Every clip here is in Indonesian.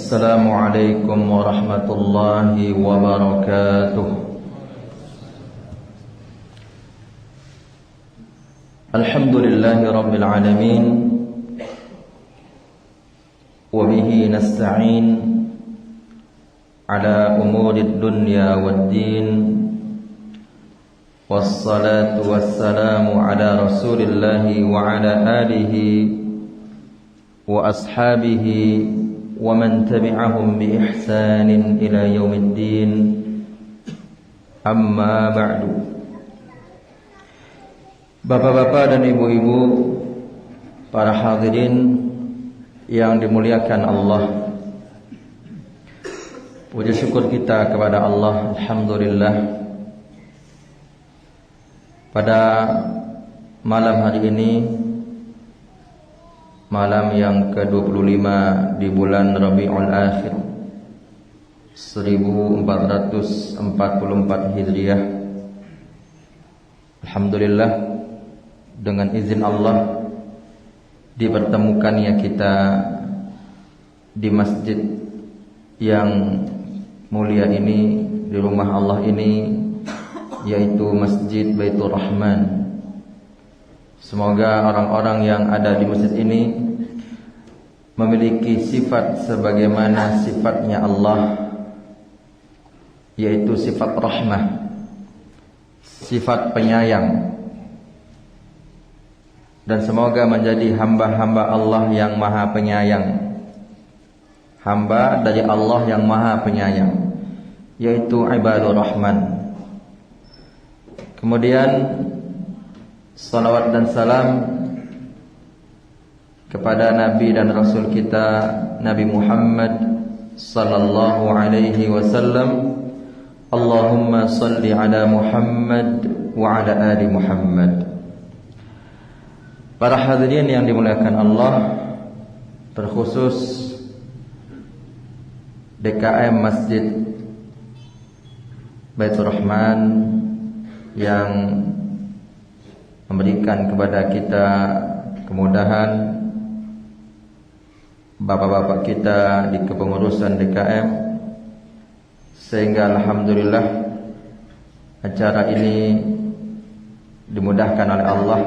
Assalamualaikum warahmatullahi wabarakatuh. Alhamdulillahi rabbil alamin. Wabihi nasta'in ala umurid dunya waddin. Wassalatu wassalamu ala rasulillahi wa ala alihi wa ashabihi wa man tabi'ahum bi ihsanin ila yaumiddin. Amma ba'du. Bapak-bapak dan ibu-ibu, para hadirin yang dimuliakan Allah, puji syukur kita kepada Allah, alhamdulillah, pada malam hari ini, malam yang ke-25 di bulan Rabiul Akhir 1444 Hijriah. Alhamdulillah, dengan izin Allah dipertemukannya kita di masjid yang mulia ini, di rumah Allah ini, yaitu Masjid Baitur Rahman. Semoga orang-orang yang ada di masjid ini memiliki sifat sebagaimana sifatnya Allah, yaitu sifat rahmah, sifat penyayang, dan semoga menjadi hamba-hamba Allah yang maha penyayang, hamba dari Allah yang maha penyayang, yaitu ibadur rahman. Kemudian salawat dan salam kepada Nabi dan Rasul kita, Nabi Muhammad sallallahu alaihi wasallam. Allahumma salli ala Muhammad wa ala ali Muhammad. Para hadirin yang dimuliakan Allah, terkhusus DKM Masjid Baitur Rahman yang memberikan kepada kita kemudahan, bapak-bapak kita di kepengurusan DKM, sehingga alhamdulillah acara ini dimudahkan oleh Allah.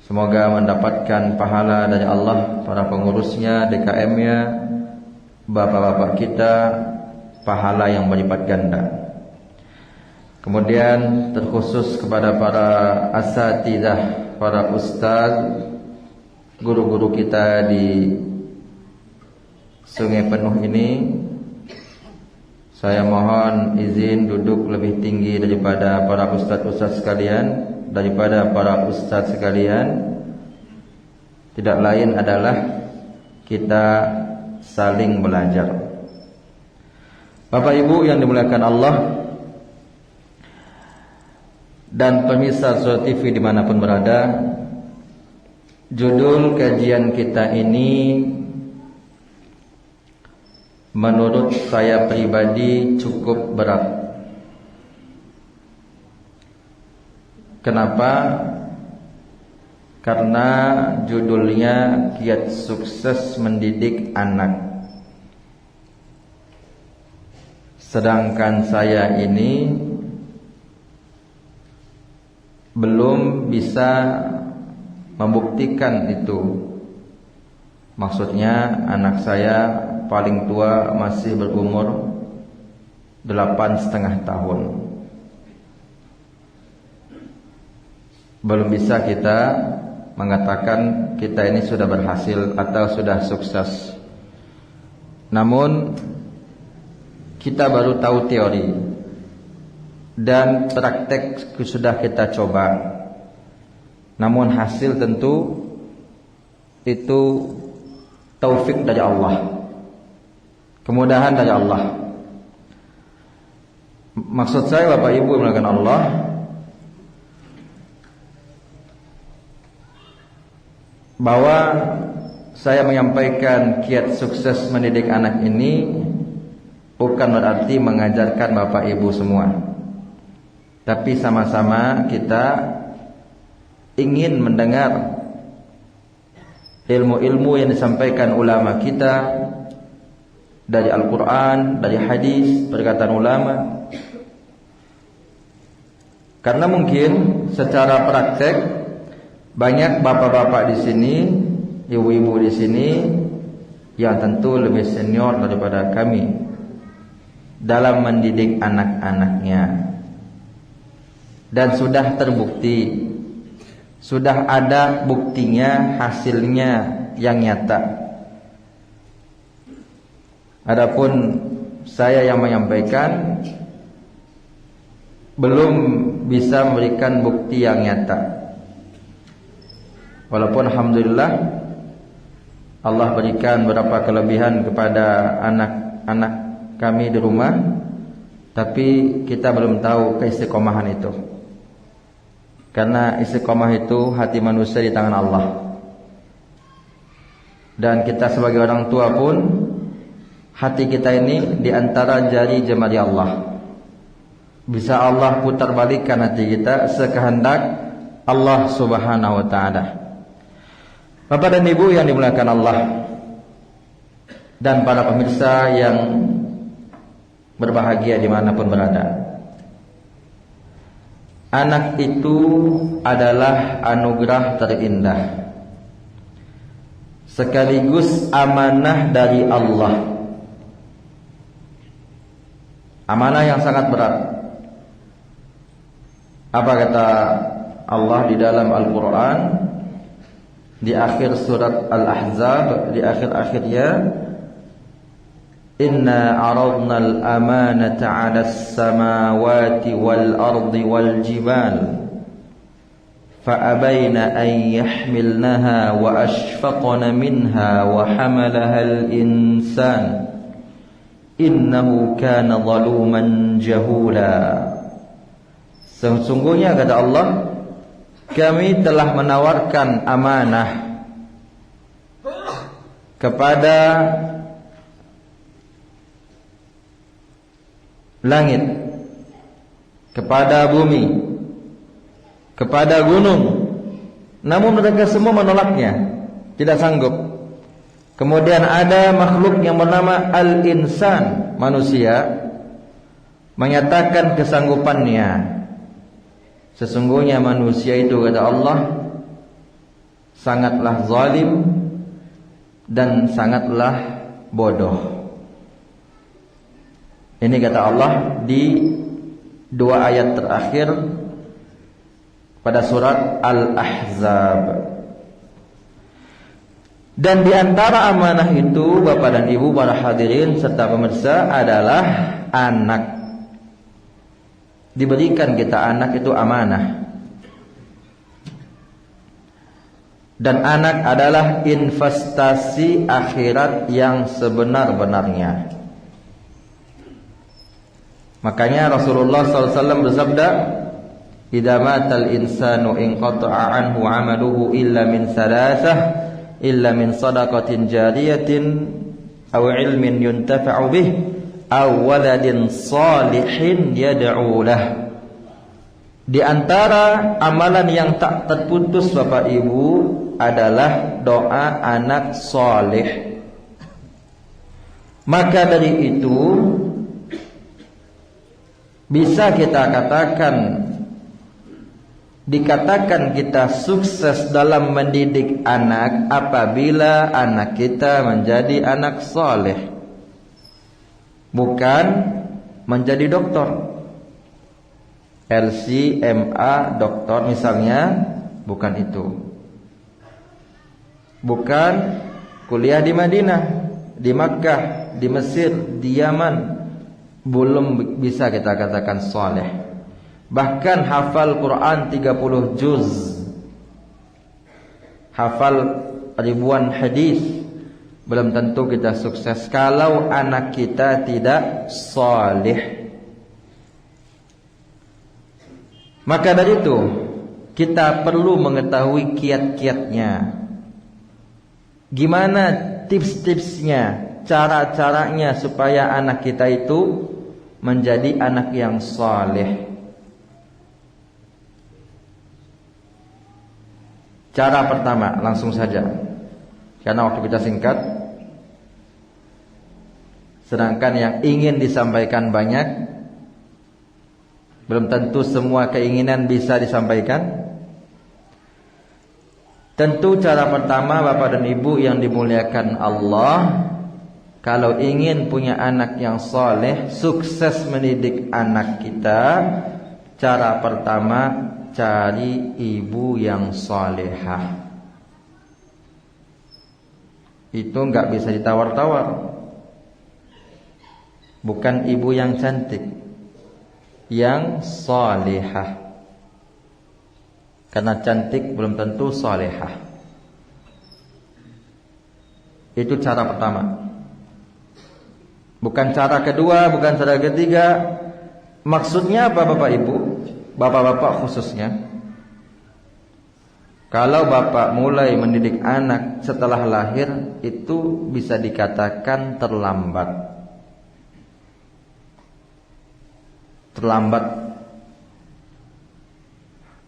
Semoga mendapatkan pahala dari Allah, para pengurusnya, DKM-nya, bapak-bapak kita, pahala yang berlipat ganda. Kemudian terkhusus kepada para asatidzah, para ustaz, guru-guru kita di Sungai Penuh ini, saya mohon izin duduk lebih tinggi daripada para ustaz-ustaz sekalian, daripada para ustaz sekalian. Tidak lain adalah kita saling belajar. Bapak Ibu yang dimuliakan Allah dan pemirsa Suara TV dimanapun berada, judul kajian kita ini menurut saya pribadi cukup berat. Kenapa? Karena judulnya Kiat Sukses Mendidik Anak. Sedangkan saya ini belum bisa membuktikan itu. Maksudnya anak saya paling tua masih berumur 8,5 tahun. Belum bisa kita mengatakan kita ini sudah berhasil atau sudah sukses. Namun kita baru tahu teori dan praktek sudah kita coba. Namun hasil tentu itu taufik dari Allah, kemudahan dari Allah. Maksud saya Bapak Ibu yang dimuliakan Allah, bahwa saya menyampaikan kiat sukses mendidik anak ini bukan berarti mengajarkan Bapak Ibu semua, tapi sama-sama kita ingin mendengar ilmu-ilmu yang disampaikan ulama kita, dari Al-Quran, dari hadis, perkataan ulama. Karena mungkin secara praktek banyak bapak-bapak di sini, ibu-ibu di sini yang tentu lebih senior daripada kami dalam mendidik anak-anaknya. Dan sudah terbukti, sudah ada buktinya, hasilnya yang nyata. Adapun saya yang menyampaikan belum bisa memberikan bukti yang nyata. Walaupun alhamdulillah Allah berikan beberapa kelebihan kepada anak-anak kami di rumah, tapi kita belum tahu keistiqomahan itu. Karena istiqomah itu hati manusia di tangan Allah. Dan kita sebagai orang tua pun, hati kita ini di antara jari jemari Allah. Bisa Allah putar balikkan hati kita sekehendak Allah Subhanahu wa ta'ala. Bapak dan Ibu yang dimuliakan Allah, dan para pemirsa yang berbahagia dimanapun berada, anak itu adalah anugerah terindah, sekaligus amanah dari Allah. Amanah yang sangat berat. Apa kata Allah di dalam Al-Quran, di akhir surat Al-Ahzab, di akhir-akhirnya, Inna aradna al-amanata 'ala as-samawati wal-ardi wal-jibal fa'abayna an yahmilnaha wa ashfaqna minha wa hamalaha al-insan innahu kana zaluman jahula. Sesungguhnya kata Allah, kami telah menawarkan amanah kepada langit, kepada bumi, kepada gunung. Namun mereka semua menolaknya, tidak sanggup. Kemudian ada makhluk yang bernama Al-Insan, manusia, menyatakan kesanggupannya. Sesungguhnya manusia itu kata Allah sangatlah zalim dan sangatlah bodoh. Ini kata Allah di dua ayat terakhir pada surat Al-Ahzab. Dan di antara amanah itu, Bapak dan Ibu, para hadirin serta pemirsa, adalah anak. Diberikan kita anak itu amanah. Dan anak adalah investasi akhirat yang sebenar-benarnya. Makanya Rasulullah SAW bersabda, "Idza matal insanu inqata'a anhu 'amaluhu illa min salasah, illa min sadaqatin jariyatin aw ilmin yuntafa'u bih aw waladin salihin yad'u lah." Di antara amalan yang tak terputus Bapak Ibu adalah doa anak saleh. Maka dari itu bisa kita dikatakan kita sukses dalam mendidik anak apabila anak kita menjadi anak saleh, bukan menjadi dokter, LC, MA, dokter misalnya, bukan itu. Bukan kuliah di Madinah, di Makkah, di Mesir, di Yaman, belum bisa kita katakan saleh. Bahkan hafal Quran 30 juz, hafal ribuan hadis, belum tentu kita sukses kalau anak kita tidak saleh. Maka dari itu kita perlu mengetahui kiat-kiatnya. Gimana tips-tipsnya, cara-caranya supaya anak kita itu menjadi anak yang saleh. Cara pertama, langsung saja, karena waktu kita singkat. Sedangkan yang ingin disampaikan banyak, belum tentu semua keinginan bisa disampaikan. Tentu cara pertama Bapak dan Ibu yang dimuliakan Allah, kalau ingin punya anak yang soleh, sukses mendidik anak kita, cara pertama cari ibu yang solehah. Itu enggak bisa ditawar-tawar. Bukan ibu yang cantik, yang solehah. Karena cantik belum tentu solehah. Itu cara pertama. Bukan cara kedua, bukan cara ketiga. Maksudnya apa Bapak Ibu? Bapak-bapak khususnya. Kalau bapak mulai mendidik anak setelah lahir, itu bisa dikatakan terlambat. Terlambat.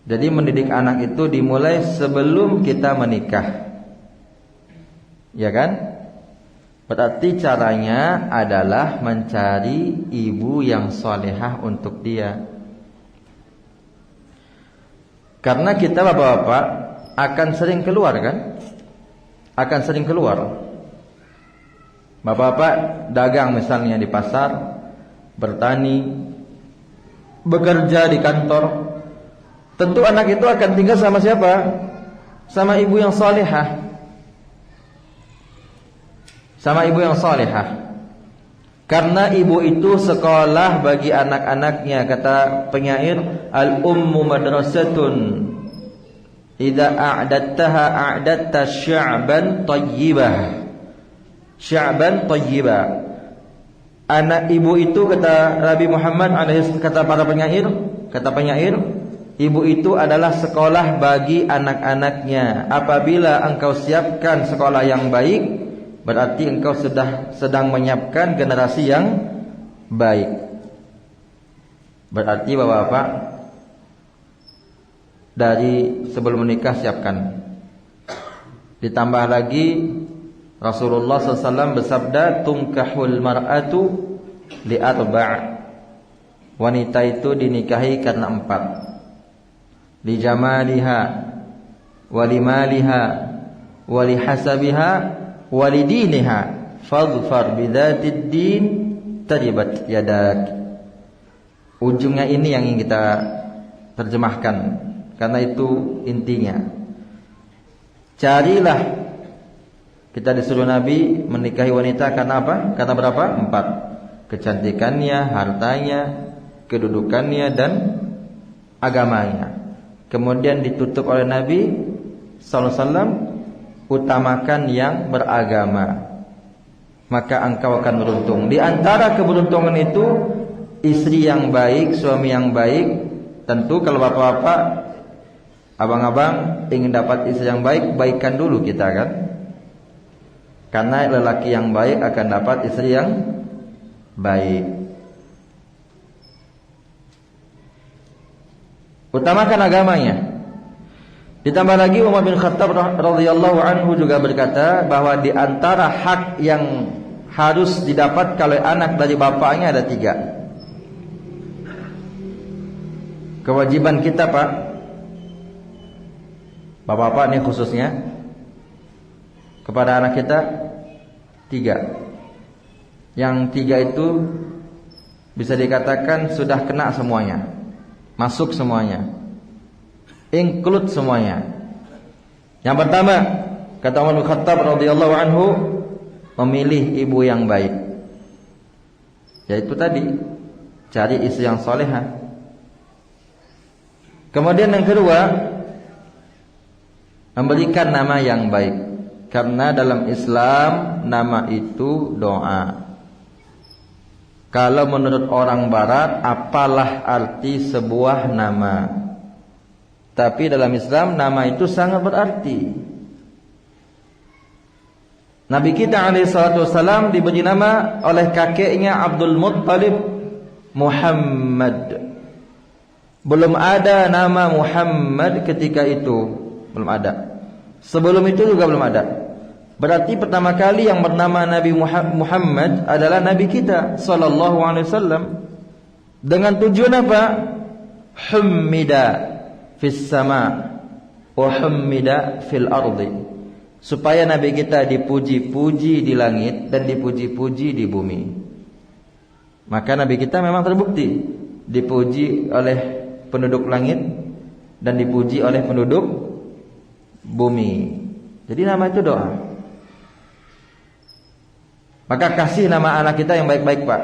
Jadi mendidik anak itu dimulai sebelum kita menikah. Ya kan? Berarti caranya adalah mencari ibu yang solehah untuk dia. Karena kita bapak-bapak akan sering keluar kan? Akan sering keluar. Bapak-bapak dagang misalnya di pasar, bertani, bekerja di kantor. Tentu anak itu akan tinggal sama siapa? Sama ibu yang salihah. Sama ibu yang salihah. Karena ibu itu sekolah bagi anak-anaknya. Kata penyair, al-ummu madrasatun idza a'dattaha a'datta sya'ban tayyibah. Sya'ban tayyibah. Anak ibu itu, kata Nabi Muhammad kata para penyair, ibu itu adalah sekolah bagi anak-anaknya. Apabila engkau siapkan sekolah yang baik, berarti engkau sedang menyiapkan generasi yang baik. Berarti bapak-bapak, dari sebelum menikah siapkan. Ditambah lagi Rasulullah SAW bersabda, tunkahul mar'atu li arba'. Wanita itu dinikahi karena 4. Li jamaliha, wali maliha, wali hasabiha, wali diniha. Fadfar bidzatid din taribat yadak. Ujungnya ini yang ingin kita terjemahkan, karena itu intinya. Carilah. Kita disuruh Nabi menikahi wanita karena apa? Karena berapa? 4. Kecantikannya, hartanya, kedudukannya, dan agamanya. Kemudian ditutup oleh Nabi SAW, utamakan yang beragama, maka engkau akan beruntung. Di antara keberuntungan itu, istri yang baik, suami yang baik. Tentu kalau bapak-bapak, abang-abang ingin dapat istri yang baik, baikkan dulu kita kan. Karena lelaki yang baik akan dapat istri yang baik. Utamakan agamanya. Ditambah lagi Umar bin Khattab radhiyallahu anhu juga berkata bahwa di antara hak yang harus didapat oleh anak dari bapaknya ada 3. Kewajiban kita, Pak, bapak-bapak ini khususnya, kepada anak kita 3. Yang 3 itu bisa dikatakan sudah kena semuanya, masuk semuanya, include semuanya. Yang pertama, kata Umar bin Khattab radhiyallahu anhu, memilih ibu yang baik. Yaitu tadi, cari istri yang salehah. Kemudian yang kedua, memberikan nama yang baik. Karena dalam Islam nama itu doa. Kalau menurut orang barat, apalah arti sebuah nama? Tapi dalam Islam nama itu sangat berarti. Nabi kita alaihissalam diberi nama oleh kakeknya Abdul Muttalib Muhammad. Belum ada nama Muhammad ketika itu, belum ada. Sebelum itu juga belum ada. Berarti pertama kali yang bernama Nabi Muhammad adalah Nabi kita sallallahu alaihi wasallam. Dengan tujuan apa? Hummida fis sama wa hummida fil ardi. Supaya Nabi kita dipuji-puji di langit dan dipuji-puji di bumi. Maka Nabi kita memang terbukti dipuji oleh penduduk langit dan dipuji oleh penduduk bumi. Jadi nama itu doa. Maka kasih nama anak kita yang baik-baik, Pak.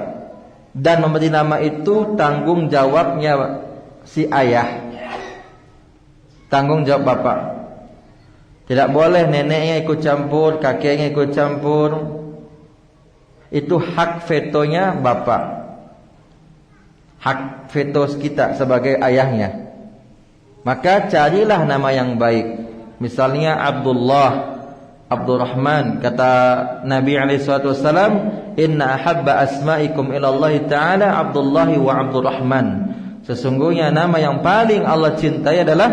Dan memberi nama itu tanggung jawabnya si ayah, tanggung jawab bapak. Tidak boleh neneknya ikut campur, kakeknya ikut campur. Itu hak vetonya bapak, hak veto kita sebagai ayahnya. Maka carilah nama yang baik. Misalnya Abdullah, Abdurrahman. Kata Nabi SAW, inna ahabba asma'ikum ilallahi ta'ala Abdullahi wa Abdurrahman. Sesungguhnya nama yang paling Allah cintai adalah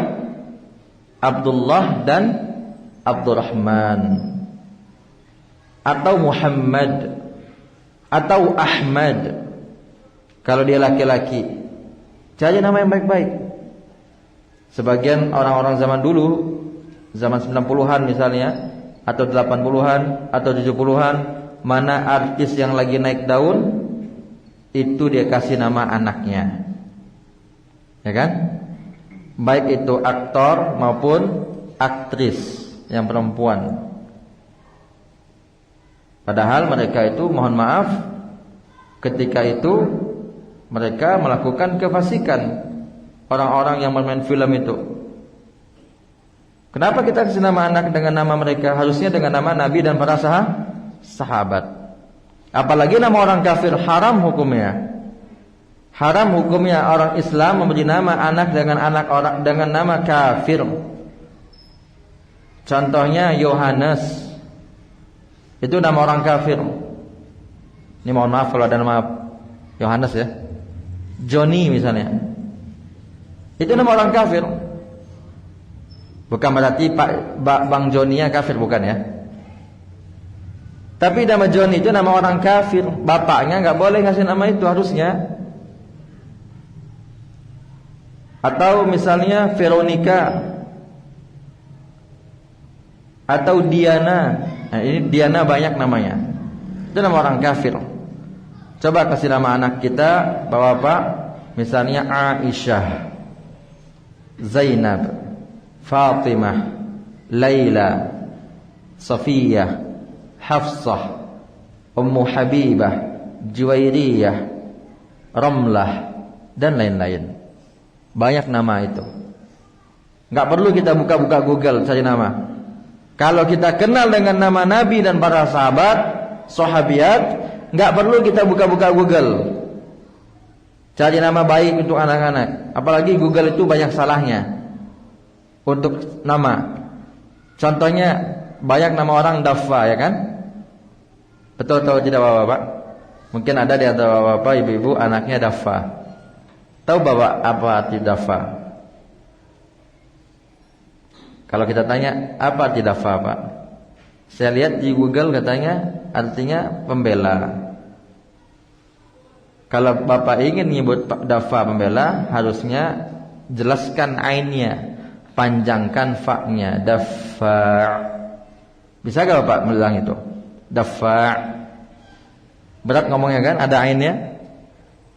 Abdullah dan Abdurrahman. Atau Muhammad, atau Ahmad kalau dia laki-laki. Cari nama yang baik-baik. Sebagian orang-orang zaman dulu, zaman 90-an misalnya, atau 80-an, atau 70-an, mana artis yang lagi naik daun, itu dia kasih nama anaknya. Ya kan? Baik itu aktor maupun aktris yang perempuan. Padahal mereka itu, mohon maaf, ketika itu mereka melakukan kefasikan. Orang-orang yang bermain film itu. Kenapa kita kasih nama anak dengan nama mereka? Harusnya dengan nama Nabi dan para sahabat. Apalagi nama orang kafir, haram hukumnya. Haram hukumnya orang Islam memberi nama anak dengan nama kafir. Contohnya Yohanes. Itu nama orang kafir. Ini mohon maaf kalau ada nama Yohanes ya. Johnny misalnya. Itu nama orang kafir. Bukan berarti Bang Johnny-nya kafir, bukan ya. Tapi nama Johnny itu nama orang kafir. Bapaknya gak boleh ngasih nama itu harusnya. Atau misalnya Veronica, atau Diana. Nah, ini Diana banyak namanya. Itu nama orang kafir. Coba kasih nama anak kita Bapak, misalnya Aisyah, Zainab, Fatimah, Laila, Safiyah, Hafsah, Ummu Habibah, Juwairiyah, Ramlah, dan lain-lain. Banyak nama itu. Gak perlu kita buka-buka Google cari nama. Kalau kita kenal dengan nama Nabi dan para sahabat, sahabiat, gak perlu kita buka-buka Google cari nama baik untuk anak-anak. Apalagi Google itu banyak salahnya untuk nama. Contohnya banyak nama orang Daffa, ya kan? Betul atau tidak Bapak? Mungkin ada di antara Bapak, ibu-ibu anaknya Daffa. Tahu Bapak apa arti Daffa? Kalau kita tanya apa arti Daffa, Pak? Saya lihat di Google katanya artinya pembela. Kalau Bapak ingin menyebut Daffa pembela, harusnya jelaskan ainnya, panjangkan fa-nya, Daffa. Bisa gak Bapak bilang itu? Daffa. Berat ngomongnya kan, ada ainnya.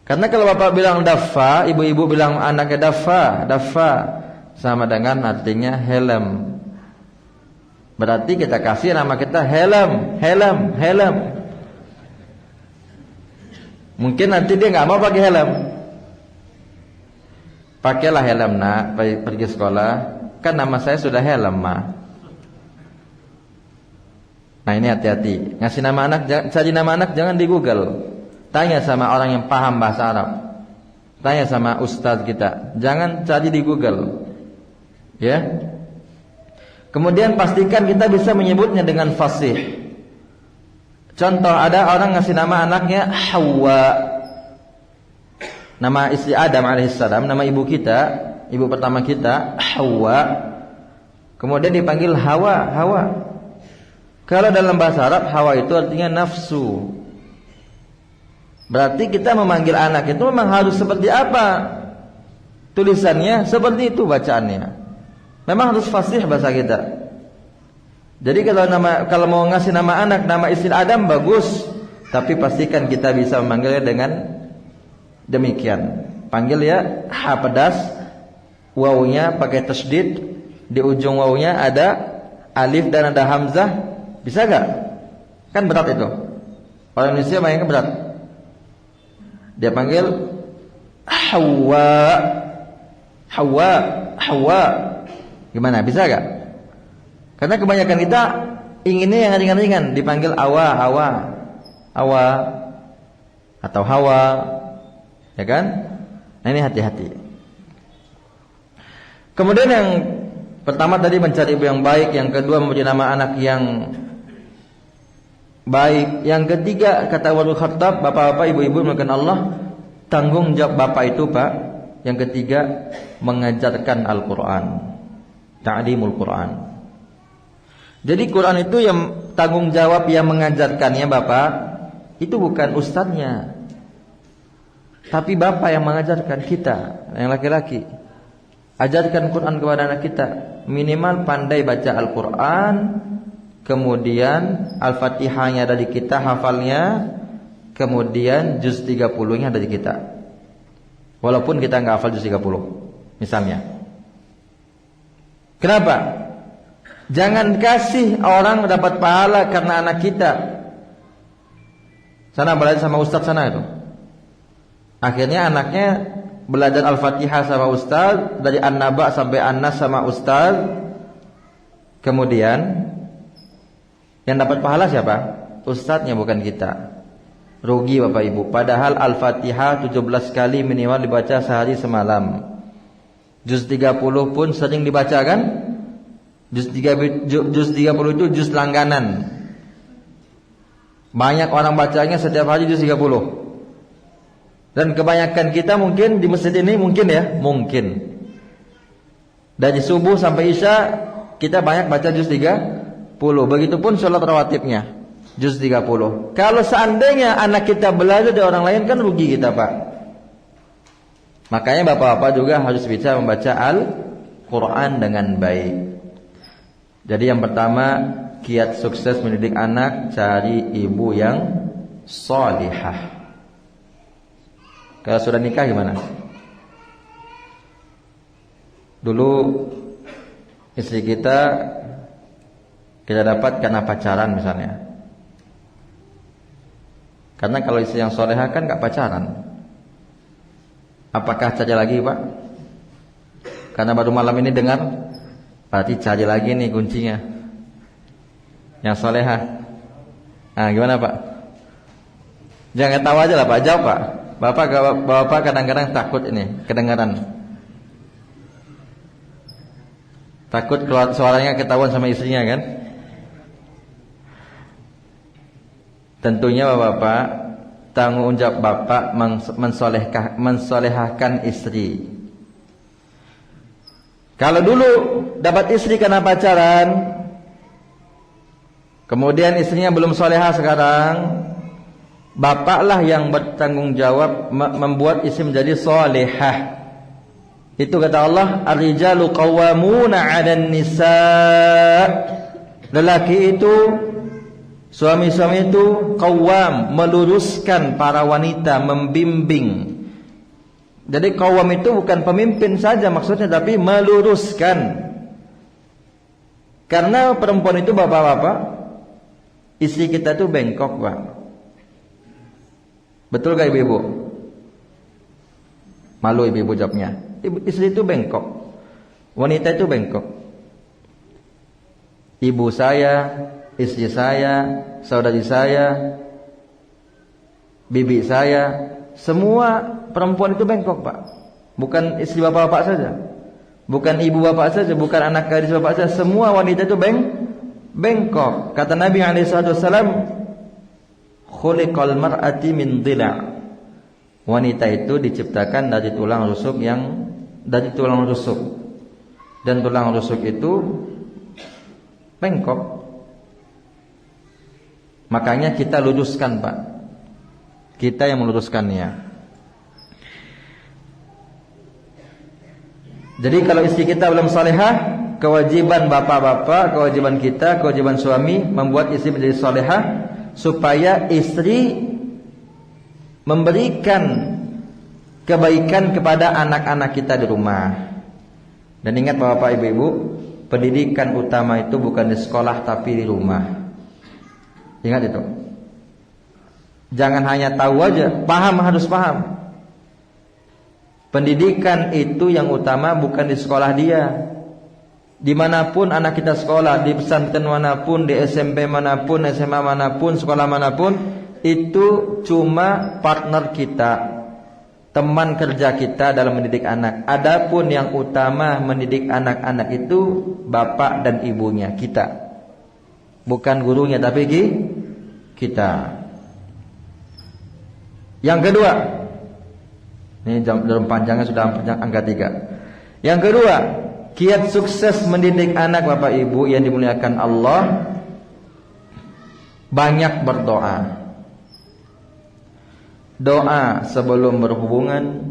Karena kalau Bapak bilang Daffa, ibu-ibu bilang anaknya Daffa, Daffa, sama dengan artinya helm. Berarti kita kasih nama kita helm, helm, helm. Mungkin nanti dia nggak mau pakai helm. Pakailah helm nak, pergi sekolah. Kan nama saya sudah helm mah. Nah ini hati-hati. Ngasih nama anak, cari nama anak jangan di Google. Tanya sama orang yang paham bahasa Arab. Tanya sama ustadz kita. Jangan cari di Google. Ya. Kemudian pastikan kita bisa menyebutnya dengan fasih. Contoh, ada orang ngasih nama anaknya Hawa. Nama istri Adam alaihissalam, nama ibu kita, ibu pertama kita, Hawa. Kemudian dipanggil Hawa, Hawa. Kalau dalam bahasa Arab hawa itu artinya nafsu. Berarti kita memanggil anak itu memang harus seperti apa tulisannya, seperti itu bacaannya. Memang harus fasih bahasa kita. Jadi kalau mau ngasih nama anak, nama istri Adam bagus, tapi pastikan kita bisa memanggilnya dengan demikian. Panggil ya ha pedas, wawunya pakai tasydid, di ujung wawunya ada alif dan ada hamzah. Bisa gak? Kan berat itu. Orang Indonesia mainnya berat. Dia panggil Hawa, Hawa, Hawa. Gimana? Bisa gak? Karena kebanyakan kita inginnya yang ringan-ringan, dipanggil awa, awa, awa, atau hawa, ya kan? Nah ini hati-hati. Kemudian yang pertama tadi mencari ibu yang baik, yang kedua memberi nama anak yang baik, yang ketiga kata Umar bin Khattab, bapak-bapak, ibu-ibu melakukan Allah, tanggung jawab bapak itu Pak. Yang ketiga mengajarkan Al-Quran, ta'limul Quran. Jadi Quran itu yang tanggung jawab yang mengajarkannya bapak, itu bukan ustadznya, tapi bapak yang mengajarkan kita, yang laki-laki. Ajarkan Quran kepada anak kita, minimal pandai baca Al-Quran, kemudian Al-Fatihahnya dari kita, hafalnya, kemudian juz 30-nya dari kita. Walaupun kita nggak hafal juz 30 misalnya. Kenapa? Jangan kasih orang dapat pahala karena anak kita. Sana belajar sama ustaz sana itu. Akhirnya anaknya belajar Al-Fatihah sama ustaz, dari An-Naba sampai An-Nas sama ustaz. Kemudian yang dapat pahala siapa? Ustaznya, bukan kita. Rugi Bapak Ibu. Padahal Al-Fatihah 17 kali minimal dibaca sehari semalam. Juz 30 pun sering dibaca kan? Juz 30 itu juz langganan. Banyak orang bacanya setiap hari juz 30. Dan kebanyakan kita mungkin di masjid ini mungkin ya, mungkin dari subuh sampai isya kita banyak baca juz 30. Begitupun sholat rawatibnya juz 30. Kalau seandainya anak kita belajar dari orang lain, kan rugi kita Pak. Makanya bapak-bapak juga harus bisa membaca Al-Quran dengan baik. Jadi yang pertama, kiat sukses mendidik anak, cari ibu yang shalihah. Kalau sudah nikah gimana? Dulu istri kita dapat karena pacaran misalnya. Karena kalau istri yang shalihah kan gak pacaran. Apakah cari lagi Pak? Karena baru malam ini dengar, berarti cari lagi nih kuncinya, yang shalihah. Nah gimana Pak? Jangan tahu aja lah Pak, jawab Pak. Bapak kadang-kadang takut ini kedengaran, takut keluar suaranya ketahuan sama istrinya kan. Tentunya bapak, tanggung jawab bapak mensolehahkan istri. Kalau dulu dapat istri karena pacaran, kemudian istrinya belum solehah sekarang, bapaklah yang bertanggung jawab membuat istri menjadi solehah. Itu kata Allah, ar-rijalu qawwamuna 'alan nisa'. Lelaki itu, suami-suami itu qawwam, meluruskan para wanita, membimbing. Jadi qawwam itu bukan pemimpin saja maksudnya, tapi meluruskan. Karena perempuan itu bapak-bapak, istri kita itu bengkok Pak. Betul gak ibu-ibu? Malu ibu-ibu jawabnya. Istri itu bengkok, wanita itu bengkok. Ibu saya, istri saya, saudari saya, bibi saya, semua perempuan itu bengkok Pak. Bukan istri bapak-bapak saja, bukan ibu bapak saja, bukan anak gadis bapak saja. Semua wanita itu bengkok. Kata Nabi SAW, khuliqal mar'ati min dhila'. Wanita itu diciptakan dari tulang rusuk dan tulang rusuk itu bengkok. Makanya kita luruskan, Pak. Kita yang meluruskannya. Jadi kalau istri kita belum salihah, kewajiban bapak-bapak, kewajiban kita, kewajiban suami membuat istri menjadi salihah supaya istri memberikan kebaikan kepada anak-anak kita di rumah. Dan ingat bapak ibu-ibu, pendidikan utama itu bukan di sekolah tapi di rumah. Ingat itu. Jangan hanya tahu aja, paham, harus paham. Pendidikan itu yang utama bukan di sekolah dia. Dimanapun anak kita sekolah, di pesantren manapun, di SMP manapun, SMA manapun, sekolah manapun, itu cuma partner kita, teman kerja kita dalam mendidik anak. Adapun yang utama mendidik anak-anak itu bapak dan ibunya, kita. Bukan gurunya tapi kita. Yang kedua, ini dalam panjangnya sudah angka 3. Yang kedua, kiat sukses mendidik anak bapak ibu yang dimuliakan Allah, banyak berdoa. Doa sebelum berhubungan,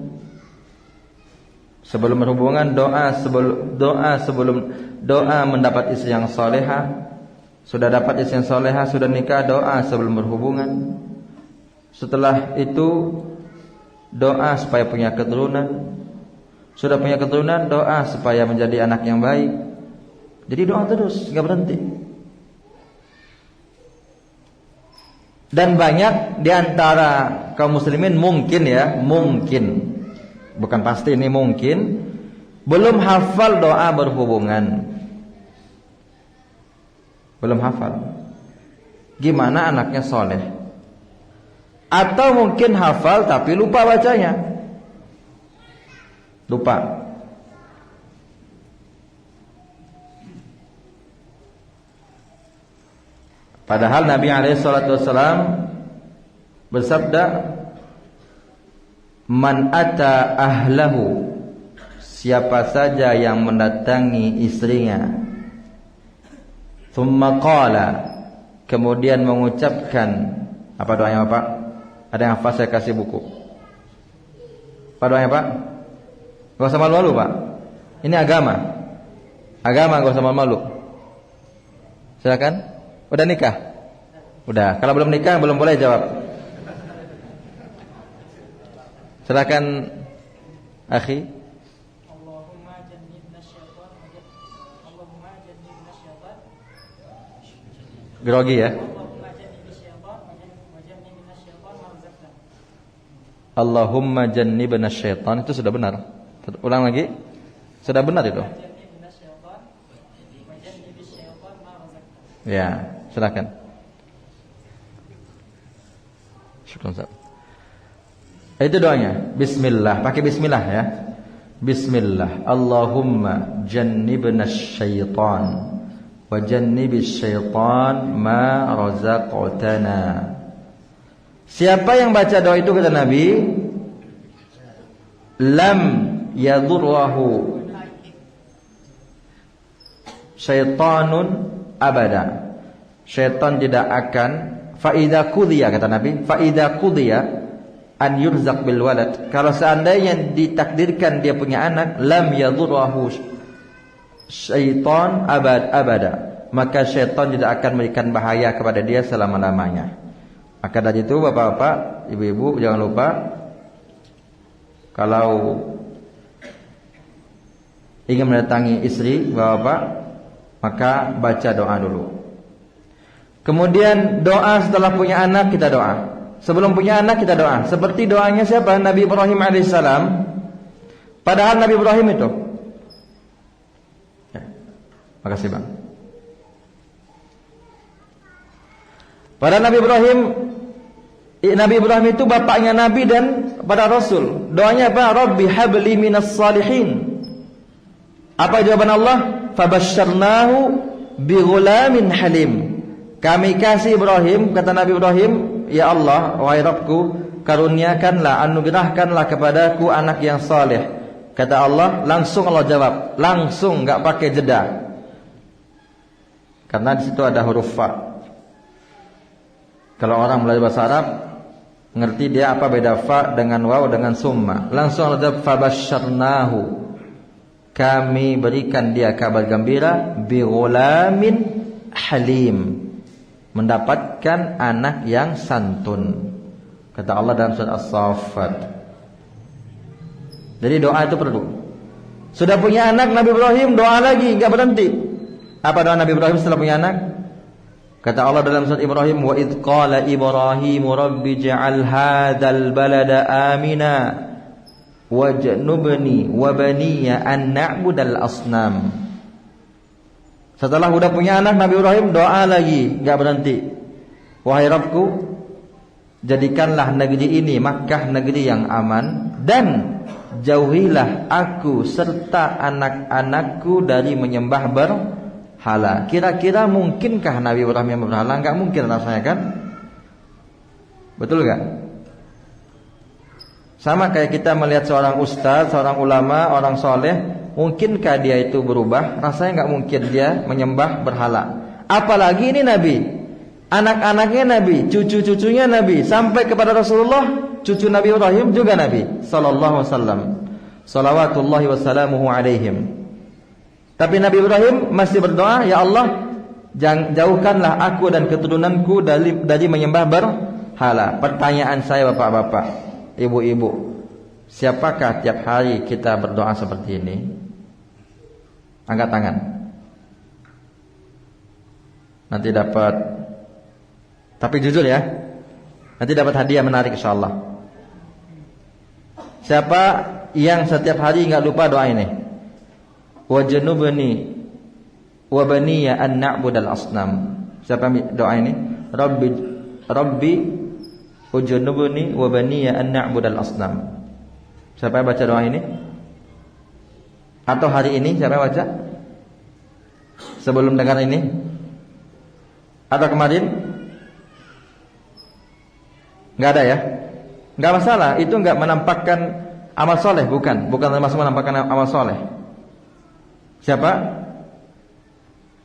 doa mendapat istri yang salehah. Sudah dapat istri yang salehah, sudah nikah, doa sebelum berhubungan. Setelah itu doa supaya punya keturunan. Sudah punya keturunan, doa supaya menjadi anak yang baik. Jadi doa terus, enggak berhenti. Dan banyak di antara kaum muslimin mungkin, bukan pasti, ini mungkin belum hafal doa berhubungan. Belum hafal. Gimana anaknya soleh? Atau mungkin hafal tapi lupa bacanya. Lupa. Padahal Nabi SAW bersabda, "Man ata ahlahu," siapa saja yang mendatangi istrinya, "Tsumma qala," kemudian mengucapkan, apa doanya Pak? Ada yang hafal, saya kasih buku. Apa doanya Pak? Gak usah malu-malu Pak. Ini agama. Agama, gak usah malu-malu. Silakan. Udah nikah? Udah. Kalau belum nikah belum boleh jawab. Silakan akhi. Allahumma jannibna syaitan, Allahumma jannibna syaitan. Grogi ya. Allahumma jannibna syaitan, wa jannibna syaitan ma razaqtana. Allahumma jannibna syaitan, itu sudah benar. Ulang lagi. Sudah benar itu. Jannibna syaitan, wa jannibna syaitan ma razaqtana. Ya, silakan. Syukran Ustaz. Itu doanya. Bismillah, pakai bismillah ya. Bismillah. Allahumma jannibna syaitan wa jannibis syaitan ma razaqtana. Siapa yang baca doa itu kata Nabi, lam yadurruhu syaitanun abada. Syaitan tidak akan, fa idza qudiya kata Nabi, fa idza qudiya an yurzaq bil walad. Kalau seandainya ditakdirkan dia punya anak, lam yadurruhu syaitan abada, maka syaitan tidak akan memberikan bahaya kepada dia selama-lamanya. Maka dari itu bapak-bapak, ibu-ibu jangan lupa, kalau ingin mendatangi istri bapak-bapak, maka baca doa dulu. Kemudian doa setelah punya anak kita doa. Sebelum punya anak kita doa. Seperti doanya siapa? Nabi Ibrahim alaihissalam. Padahal Nabi Ibrahim itu. Ya. Makasih Bang. Padahal Nabi Ibrahim itu bapaknya Nabi dan para Rasul. Doanya apa? Rabbi habli minas salihin. Apa jawaban Allah? Fabasyarnahu bighulamin halim. Kami kasih Ibrahim, kata Nabi Ibrahim, ya Allah, wahai Rabbku, karuniakanlah, anugerahkanlah kepadaku anak yang saleh. Kata Allah, langsung Allah jawab, langsung, enggak pakai jeda. Karena di situ ada huruf fa. Kalau orang belajar bahasa Arab, ngerti dia apa beda fa dengan waw dengan summa. Langsung ada fabasyarnahu, kami berikan dia kabar gembira bi ghulamin halim, mendapatkan anak yang santun. Kata Allah dalam surat As-Saffat. Jadi doa itu perlu. Sudah punya anak Nabi Ibrahim, doa lagi, enggak berhenti. Apa doa Nabi Ibrahim setelah punya anak? Kata Allah dalam surat Ibrahim, wa idz qala Ibrahim rabbi ij'al hadzal balada amina wajnubni wa baniya an na'budal asnam. Setelah sudah punya anak Nabi Ibrahim, doa lagi, enggak berhenti. Wahai Rabbku, jadikanlah negeri ini Makkah negeri yang aman, dan jauhilah aku serta anak-anakku dari menyembah berhala. Kira-kira mungkinkah Nabi Ibrahim yang berhala? Enggak mungkin rasanya kan? Betul enggak? Sama kayak kita melihat seorang ustaz, seorang ulama, orang soleh, mungkinkah dia itu berubah? Rasanya enggak mungkin dia menyembah berhala. Apalagi ini Nabi, anak-anaknya Nabi, cucu-cucunya Nabi, sampai kepada Rasulullah, cucu Nabi Ibrahim juga Nabi sallallahu alaihi wasallam. Salawatullahi wassalamuhu alaihim. Tapi Nabi Ibrahim masih berdoa, ya Allah, jauhkanlah aku dan keturunanku dari menyembah berhala. Pertanyaan saya bapak-bapak, ibu-ibu, siapakah tiap hari kita berdoa seperti ini? Angkat tangan. Nanti dapat, tapi jujur ya, nanti dapat hadiah menarik insyaallah. Siapa yang setiap hari enggak lupa doa ini? Wajnubni wa baniya an na'budal asnam. Siapa doa ini? Rabbi ujnubni wa baniya an na'budal asnam. Siapa yang baca doa ini? Atau hari ini siapa yang baca? Sebelum dengar ini? Atau kemarin? Enggak ada ya? Enggak masalah, itu enggak menampakkan amal soleh, bukan termasuk menampakkan amal soleh. Siapa?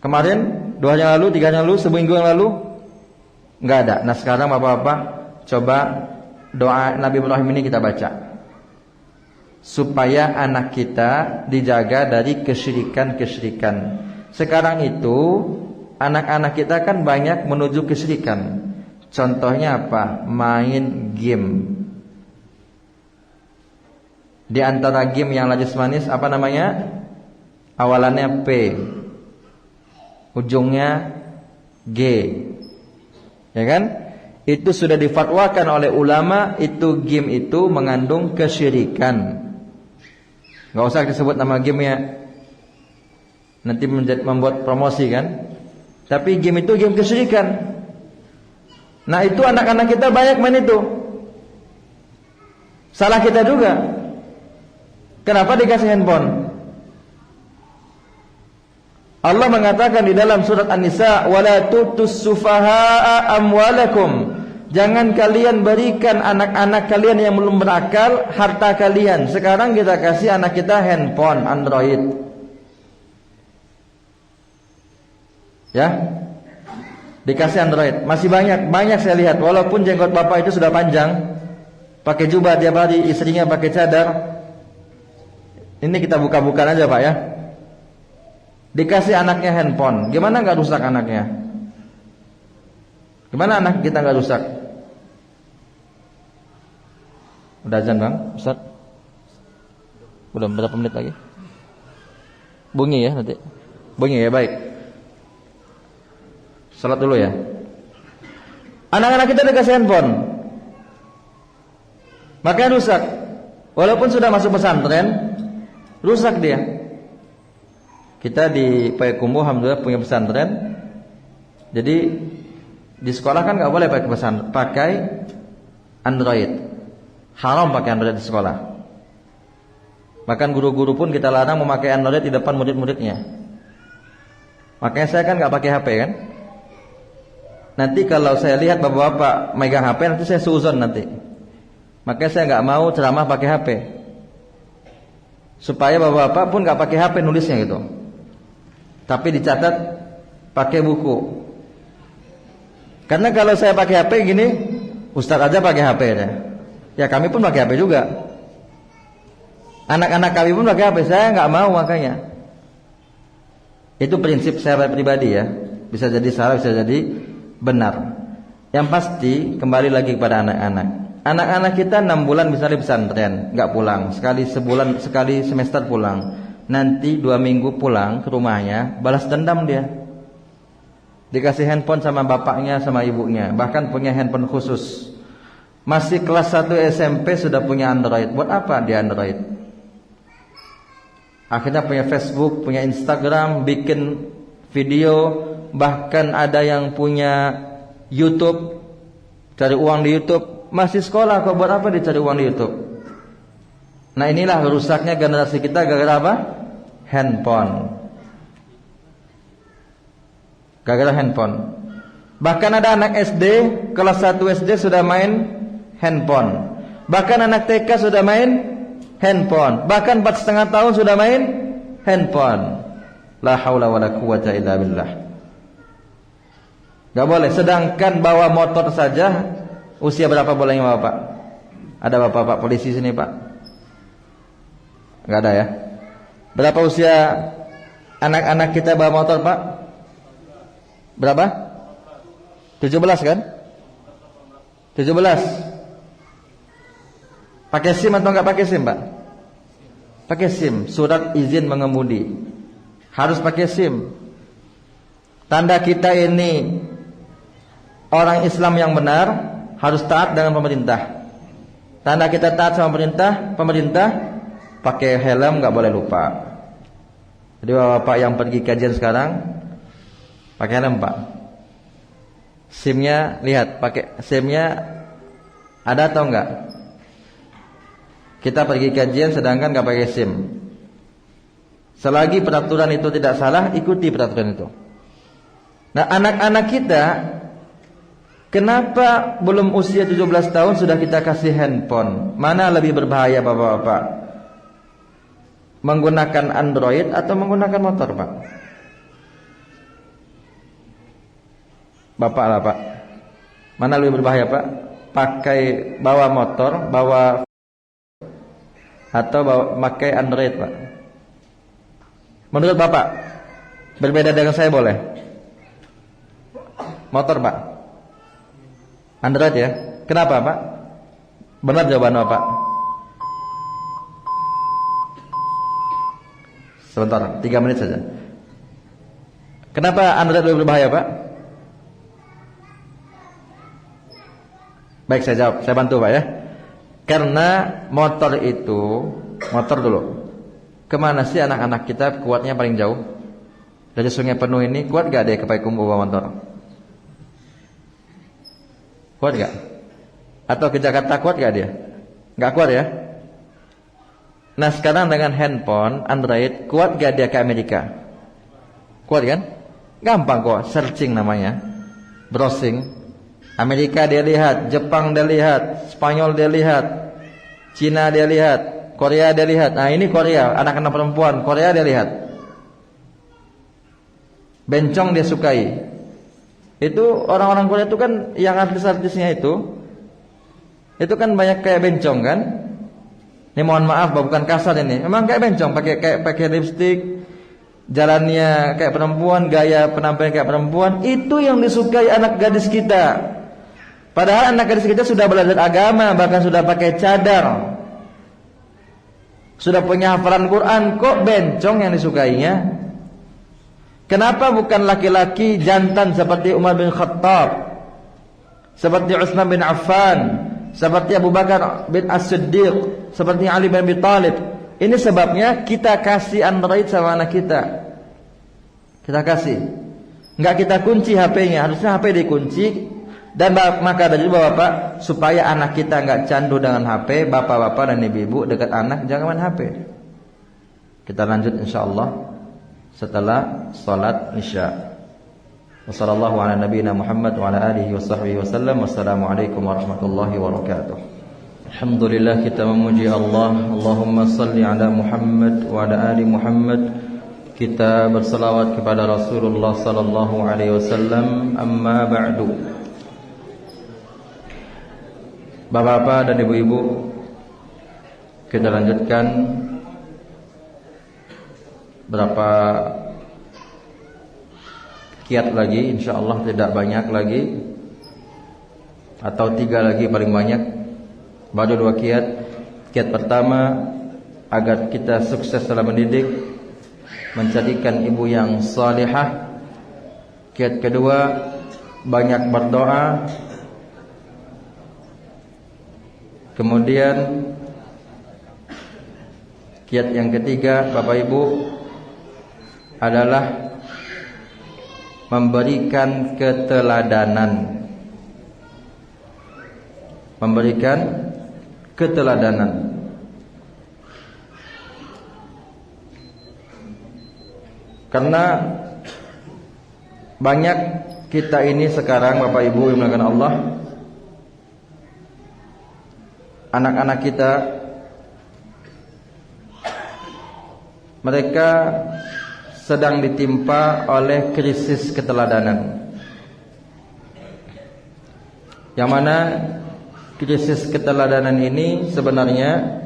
Kemarin, 2 hari yang lalu, 3 hari yang lalu, seminggu yang lalu? Enggak ada. Nah sekarang bapak-bapak, coba doa Nabi Ibrahim ini kita baca, supaya anak kita dijaga dari kesyirikan-kesyirikan. Sekarang itu anak-anak kita kan banyak menuju kesyirikan. Contohnya apa? Main game. Di antara game yang manis, apa namanya? Awalannya P, ujungnya G, ya kan? Itu sudah difatwakan oleh ulama, itu game itu mengandung kesyirikan. Gak usah disebut nama gamenya, nanti membuat promosi kan. Tapi game itu game kesyirikan. Nah itu anak-anak kita banyak main itu. Salah kita juga. Kenapa dikasih handphone? Allah mengatakan di dalam surat An-Nisa, wala tutus sufaha'a amwalakum. Jangan kalian berikan anak-anak kalian yang belum berakal harta kalian. Sekarang kita kasih anak kita handphone Android. Ya? Dikasih Android. Masih banyak saya lihat, walaupun jenggot bapak itu sudah panjang, pakai jubah tiap hari, istrinya pakai cadar. Ini kita buka-bukaan aja Pak ya. Dikasih anaknya handphone, gimana gak rusak anaknya? Gimana anak kita gak rusak? Udah azan bang, Ustaz? Udah berapa menit lagi? Bunyi ya nanti. Bunyi ya, baik. Salat dulu ya. Anak-anak kita dikasih handphone, makanya rusak. Walaupun sudah masuk pesantren, rusak dia. Kita di Payakumbuh alhamdulillah punya pesantren. Jadi di sekolah kan nggak boleh pakai Android. Haram pakai Android di sekolah. Bahkan guru-guru pun kita larang memakai Android di depan murid-muridnya. Makanya saya kan nggak pakai HP kan. Nanti kalau saya lihat bapak-bapak megang HP, nanti saya suuzon nanti. Makanya saya nggak mau ceramah pakai HP, supaya bapak-bapak pun nggak pakai HP nulisnya gitu. Tapi dicatat pakai buku. Karena kalau saya pakai HP gini, Ustaz aja pakai HP ya. Ya kami pun pakai HP juga. Anak-anak kami pun pakai HP. Saya nggak mau makanya. Itu prinsip saya pribadi ya. Bisa jadi salah, bisa jadi benar. Yang pasti kembali lagi kepada anak-anak. Anak-anak kita 6 bulan misalnya pesantren, nggak pulang. Sekali semester pulang. Nanti 2 minggu pulang ke rumahnya, balas dendam dia. Dikasih handphone sama bapaknya, sama ibunya. Bahkan punya handphone khusus. Masih kelas 1 SMP sudah punya Android. Buat apa dia Android? Akhirnya punya Facebook, punya Instagram, bikin video. Bahkan ada yang punya YouTube, cari uang di YouTube. Masih sekolah kok, buat apa dia cari uang di YouTube? Nah inilah rusaknya generasi kita gara-gara apa? Handphone. Gara-gara handphone. Bahkan ada anak SD, kelas 1 SD sudah main handphone. Bahkan anak TK sudah main handphone. Bahkan 4,5 tahun sudah main handphone. La haula wala quwata illa billah. Gak boleh. Sedangkan bawa motor saja, usia berapa bolehnya bapak? Ada bapak-bapak polisi sini pak? Gak ada ya? Berapa usia anak-anak kita bawa motor pak? Berapa? 17 kan? 17. Pakai SIM atau enggak pakai SIM, Pak? Pakai SIM, surat izin mengemudi. Harus pakai SIM. Tanda kita ini orang Islam yang benar, harus taat dengan pemerintah. Tanda kita taat sama pemerintah pakai helm enggak boleh lupa. Jadi Bapak yang pergi kajian sekarang pakai helm pak. SIM-nya lihat, pakai SIM-nya ada atau enggak? Kita pergi kajian sedangkan enggak pakai SIM. Selagi peraturan itu tidak salah, ikuti peraturan itu. Nah anak-anak kita, kenapa belum usia 17 tahun sudah kita kasih handphone? Mana lebih berbahaya bapak-bapak? Menggunakan Android atau menggunakan motor pak? Bapak lah pak, mana lebih berbahaya pak? Bawa motor, atau pakai Android pak? Menurut bapak, berbeda dengan saya boleh? Motor pak? Android ya? Kenapa pak? Benar jawaban bapak? Sebentar, 3 menit saja. Kenapa Android lebih berbahaya pak? Baik saya jawab, saya bantu pak ya. Karena motor dulu. Kemana sih anak-anak kita kuatnya paling jauh? Dari Sungai Penuh ini kuat gak dia ke Payakumbuh bawa motor? Kuat gak? Atau ke Jakarta kuat gak dia? Gak kuat ya? Nah sekarang dengan handphone Android, kuat gak dia ke Amerika? Kuat kan? Gampang kok, searching namanya, browsing. Amerika dia lihat, Jepang dia lihat, Spanyol dia lihat, Cina dia lihat, Korea dia lihat. Nah ini Korea, anak-anak perempuan Korea dia lihat. Bencong dia sukai. Itu orang-orang Korea itu kan yang artis-artisnya itu kan banyak kayak bencong kan? Ini mohon maaf, bukan kasar ini. Memang kayak bencong, pakai lipstik, jalannya kayak perempuan, gaya penampilan kayak perempuan. Itu yang disukai anak gadis kita. Padahal anak gadis kita sudah belajar agama, bahkan sudah pakai cadar, sudah punya hafalan Quran, kok bencong yang disukainya? Kenapa bukan laki-laki jantan seperti Umar bin Khattab, seperti Utsman bin Affan, seperti Abu Bakar bin As-Siddiq, seperti Ali bin Abi Thalib? Ini sebabnya kita kasih Android sama anak kita. Kita kasih. Enggak kita kunci HP-nya, harusnya HP dikunci. Dan maka dari bapak, supaya anak kita enggak candu dengan HP, bapak-bapak dan ibu-ibu dekat anak jangan main HP. Kita lanjut insyaallah setelah salat Isya. Wassallallahu ala nabiyyina Muhammad wa ala alihi washabbihi wasallam. Wassalamualaikum warahmatullahi wabarakatuh. Alhamdulillah kita memuji Allah. Allahumma salli ala Muhammad wa ala ali Muhammad. Kita berselawat kepada Rasulullah sallallahu alaihi wasallam. Amma ba'du. Bapak-bapak dan ibu-ibu, kita lanjutkan berapa kiat lagi, insyaallah tidak banyak lagi, atau 3 lagi paling banyak. Baru 2 kiat. Kiat pertama, agar kita sukses dalam mendidik, menjadikan ibu yang salihah. Kiat kedua, banyak berdoa. Kemudian kiat yang ketiga, Bapak Ibu, adalah memberikan keteladanan. Memberikan keteladanan. Karena banyak kita ini sekarang, Bapak Ibu yang dimuliakan Allah, anak-anak kita, mereka sedang ditimpa oleh krisis keteladanan. Yang mana krisis keteladanan ini sebenarnya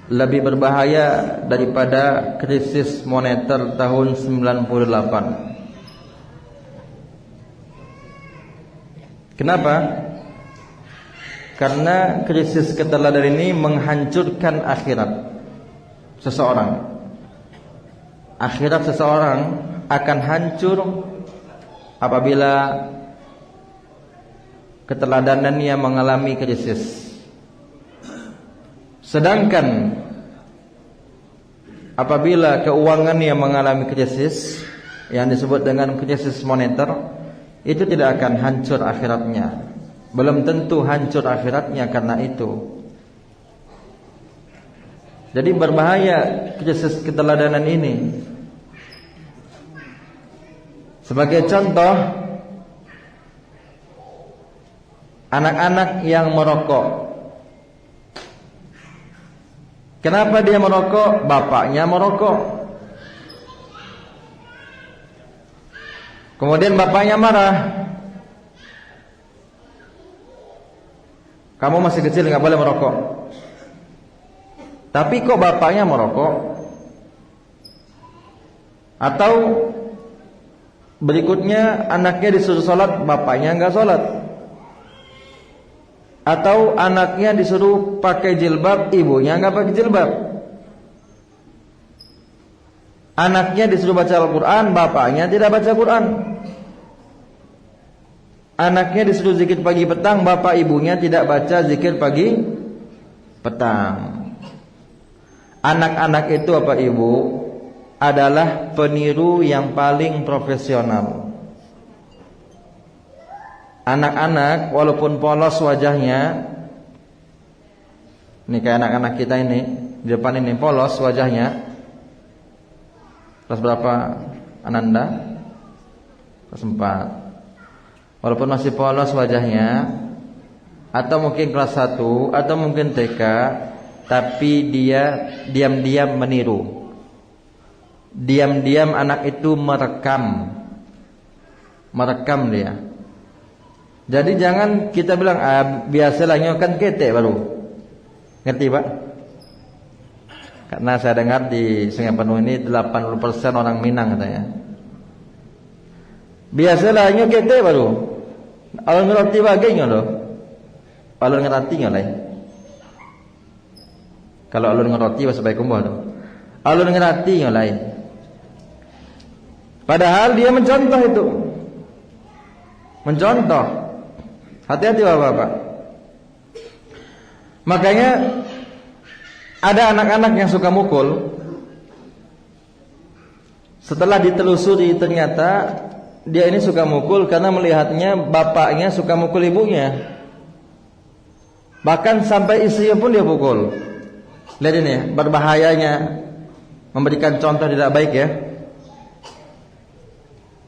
lebih berbahaya daripada krisis moneter tahun 98. Kenapa? Karena krisis keteladanan ini menghancurkan akhirat seseorang. Akhirat seseorang akan hancur apabila keteladanannya mengalami krisis. Sedangkan apabila keuangannya mengalami krisis, yang disebut dengan krisis moneter, itu tidak akan hancur akhiratnya. Belum tentu hancur akhiratnya karena itu. Jadi berbahaya krisis keteladanan ini. Sebagai contoh, anak-anak yang merokok. Kenapa dia merokok? Bapaknya merokok. Kemudian bapaknya marah. Kamu masih kecil, nggak boleh merokok. Tapi kok bapaknya merokok? Atau berikutnya anaknya disuruh sholat, bapaknya nggak sholat. Atau anaknya disuruh pakai jilbab, ibunya nggak pakai jilbab. Anaknya disuruh baca Al-Quran, bapaknya tidak baca Quran. Anaknya disuruh zikir pagi petang, bapak ibunya tidak baca zikir pagi petang. Anak-anak itu, Bapak Ibu, adalah peniru yang paling profesional. Anak-anak walaupun polos wajahnya, ini kayak anak-anak kita ini, di depan ini polos wajahnya. Kelas berapa Ananda? Kelas 4. Walaupun masih polos wajahnya, atau mungkin kelas 1, atau mungkin TK, tapi dia diam-diam meniru. Diam-diam anak itu merekam dia. Jadi jangan kita bilang biasalah nyokan kete baru. Ngerti Pak? Karena saya dengar di Sungai Penuh ini 80% orang Minang katanya. Biasalah nyokete baru. Alun ngerti bagainya loh. Alun ngerti nggak Kalau alun ngerti bahasa baik kumpuh tuh. Alun ngerti nggak lain. Padahal dia mencontoh itu. Mencontoh. Hati-hati Bapak-bapak. Makanya ada anak-anak yang suka mukul. Setelah ditelusuri ternyata dia ini suka mukul karena melihatnya bapaknya suka mukul ibunya. Bahkan sampai istrinya pun dia pukul. Lihat ini ya, berbahayanya memberikan contoh tidak baik ya.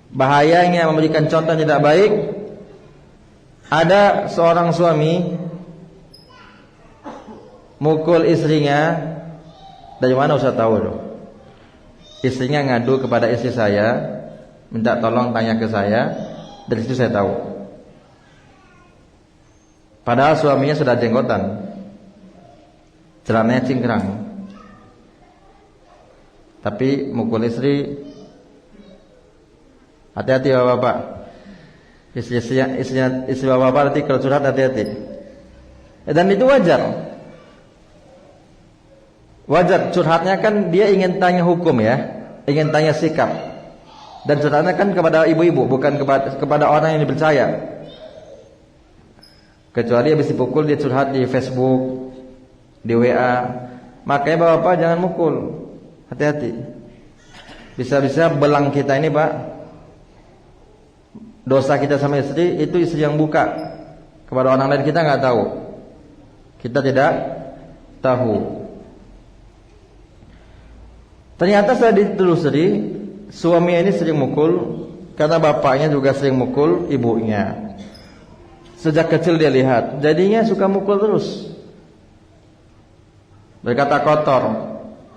Bahayanya memberikan contoh tidak baik. Ada seorang suami mukul istrinya. Dari mana Ustaz tahu loh? Istrinya ngadu kepada istri saya, minta tolong tanya ke saya. Dari situ saya tahu. Padahal suaminya sudah jenggotan, celananya cingkrang, tapi mukul istri. Hati-hati bapak-bapak. Istri bapak-bapak nanti kalau curhat hati-hati. Dan itu wajar. Wajar curhatnya kan dia ingin tanya hukum ya, ingin tanya sikap. Dan curhatnya kan kepada ibu-ibu, bukan kepada orang yang dipercaya. Kecuali habis dipukul dia curhat di Facebook, di WA. Makanya bapak-bapak jangan mukul. Hati-hati. Bisa-bisa belang kita ini pak, dosa kita sama istri, itu istri yang buka kepada orang lain, kita nggak tahu. Kita tidak tahu. Ternyata saya ditelusuri, suami ini sering mukul karena bapaknya juga sering mukul ibunya. Sejak kecil dia lihat, jadinya suka mukul terus. Berkata kotor,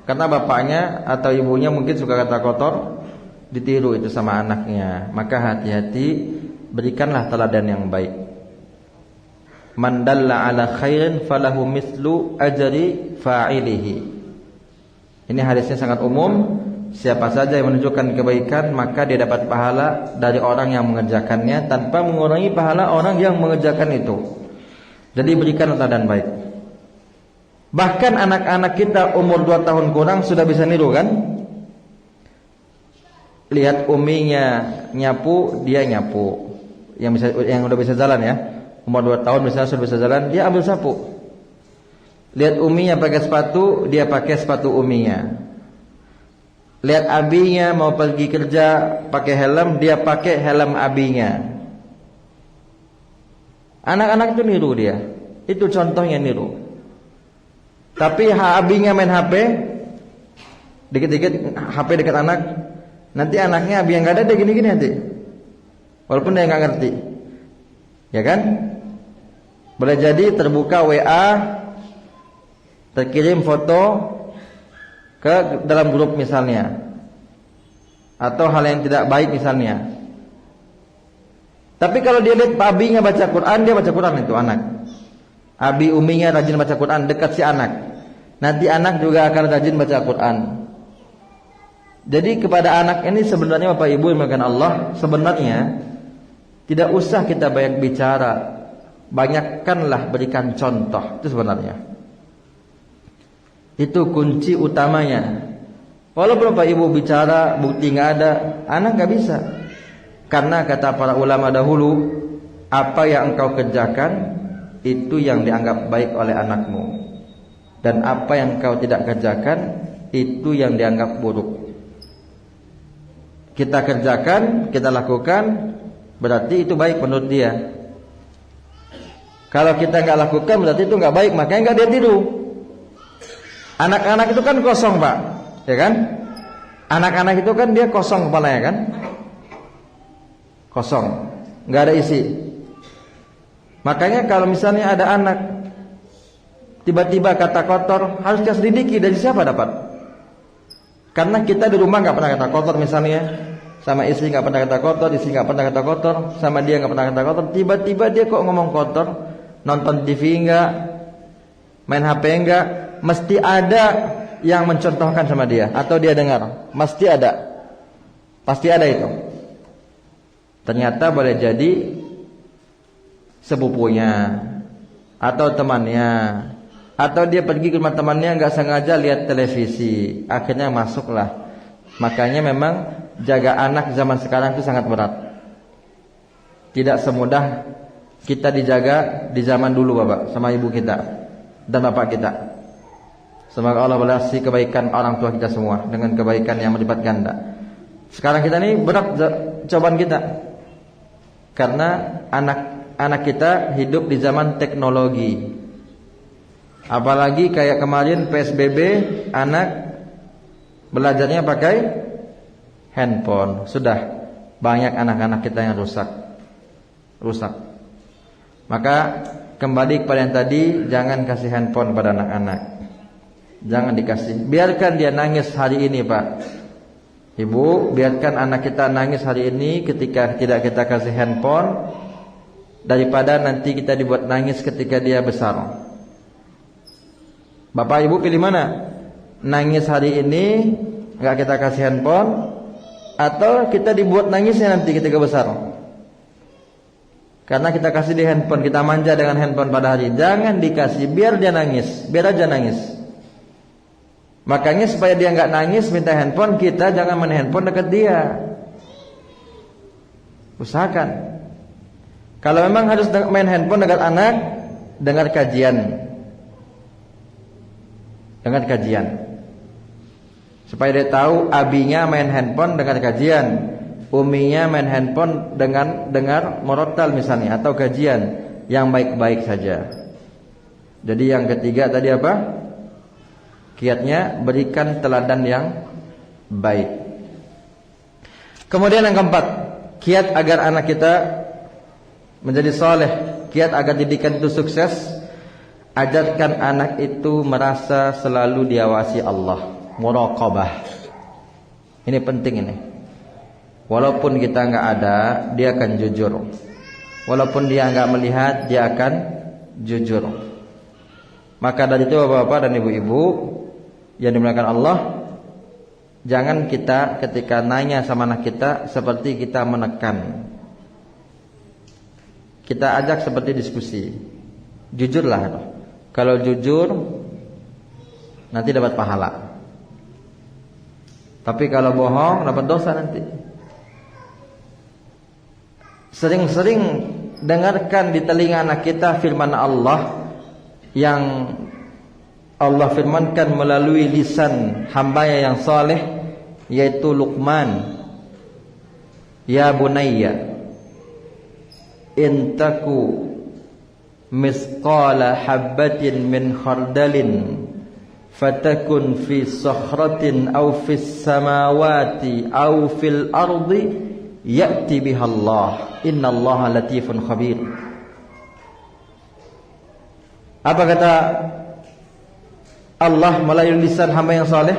karena bapaknya atau ibunya mungkin suka kata kotor, ditiru itu sama anaknya. Maka hati-hati, berikanlah teladan yang baik. Man dalla ala khairin falahu mislu ajri fa'ilihi. Ini hadisnya sangat umum. Siapa saja yang menunjukkan kebaikan, maka dia dapat pahala dari orang yang mengerjakannya tanpa mengurangi pahala orang yang mengerjakan itu. Jadi berikan teladan baik. Bahkan anak-anak kita umur 2 tahun kurang sudah bisa niru kan? Lihat uminya nyapu, dia nyapu. Yang udah bisa jalan ya. Umur 2 tahun misalnya sudah bisa jalan, dia ambil sapu. Lihat uminya pakai sepatu, dia pakai sepatu uminya. Lihat abinya mau pergi kerja pakai helm, dia pakai helm abinya. Anak-anak itu niru dia. Itu contohnya niru. Tapi abinya main HP, dikit-dikit HP dekat anak, nanti anaknya abi yang gak ada dia gini-gini nanti. Walaupun dia gak ngerti. Ya kan? Boleh jadi terbuka WA, terkirim foto ke dalam grup misalnya, atau hal yang tidak baik misalnya. Tapi kalau dia lihat abinya baca Quran, dia baca Quran itu anak. Abi uminya rajin baca Quran, dekat si anak. Nanti anak juga akan rajin baca Quran. Jadi kepada anak ini sebenarnya Bapak Ibu yang dimuliakan Allah, sebenarnya tidak usah kita banyak bicara, banyakkanlah berikan contoh. Itu sebenarnya. Itu kunci utamanya. Walaupun Bapak Ibu bicara bukti nggak ada, anak nggak bisa. Karena kata para ulama dahulu, apa yang engkau kerjakan itu yang dianggap baik oleh anakmu, dan apa yang engkau tidak kerjakan itu yang dianggap buruk. Kita kerjakan, kita lakukan, berarti itu baik menurut dia. Kalau kita nggak lakukan berarti itu nggak baik, makanya nggak dia tiru. Anak-anak itu kan kosong pak, ya kan? Anak-anak itu kan dia kosong kepalanya kan? Kosong, nggak ada isi. Makanya kalau misalnya ada anak tiba-tiba kata kotor, harus kita selidiki dari siapa dapat. Karena kita di rumah nggak pernah kata kotor misalnya, sama istri nggak pernah kata kotor, istri nggak pernah kata kotor, sama dia nggak pernah kata kotor. Tiba-tiba dia kok ngomong kotor, nonton TV nggak, main HP nggak, mesti ada yang mencontohkan sama dia, atau dia dengar, pasti ada itu. Ternyata boleh jadi sepupunya atau temannya, atau dia pergi ke rumah temannya nggak sengaja lihat televisi, akhirnya masuklah. Makanya memang jaga anak zaman sekarang itu sangat berat. Tidak semudah kita dijaga di zaman dulu Bapak sama ibu kita dan bapak kita. Semoga Allah balasi kebaikan orang tua kita semua dengan kebaikan yang melipat ganda. Sekarang kita ini berat cobaan kita, karena anak kita hidup di zaman teknologi. Apalagi kayak kemarin PSBB, anak belajarnya pakai handphone. Sudah banyak anak-anak kita yang rusak. Maka kembali kepada yang tadi, jangan kasih handphone pada anak-anak. Jangan dikasih. Biarkan dia nangis hari ini Pak Ibu, biarkan anak kita nangis hari ini ketika tidak kita kasih handphone. daripada nanti kita dibuat nangis ketika dia besar. Bapak ibu pilih mana? Nangis hari ini nggak kita kasih handphone, atau kita dibuat nangisnya nanti ketika besar? Karena kita kasih di handphone, kita manja dengan handphone pada hari. Jangan dikasih, biar dia nangis, biar aja nangis. Makanya supaya dia nggak nangis minta handphone, kita jangan main handphone dekat dia. Usahakan. Kalau memang harus main handphone dekat anak, dengar kajian. Dengar kajian. Supaya dia tahu abinya main handphone dengar kajian, uminya main handphone dengan dengar murattal misalnya, atau kajian yang baik-baik saja. Jadi yang ketiga tadi apa? Kiatnya berikan teladan yang baik. Kemudian yang keempat, kiat agar anak kita menjadi soleh, kiat agar didikan itu sukses, ajarkan anak itu merasa selalu diawasi Allah, muraqabah. Ini penting ini. Walaupun kita nggak ada, dia akan jujur. Walaupun dia nggak melihat, dia akan jujur. Maka dari itu bapak-bapak dan ibu-ibu yang dimuliakan Allah, jangan kita ketika nanya sama anak kita seperti kita menekan. Kita ajak seperti diskusi. Jujurlah. Kalau jujur nanti dapat pahala. Tapi kalau bohong dapat dosa nanti. Sering-sering dengarkan di telinga anak kita firman Allah yang Allah firmankan melalui lisan hambanya yang saleh, yaitu Luqman. Ya bunayya in taku misqala habbatin min khardalin fatakun fi sakhratin aw fis samawati aw fil ardi ya'ti bihallah innallaha latifun khabir. Apa kata Allah melalui lisan hamba yang saleh?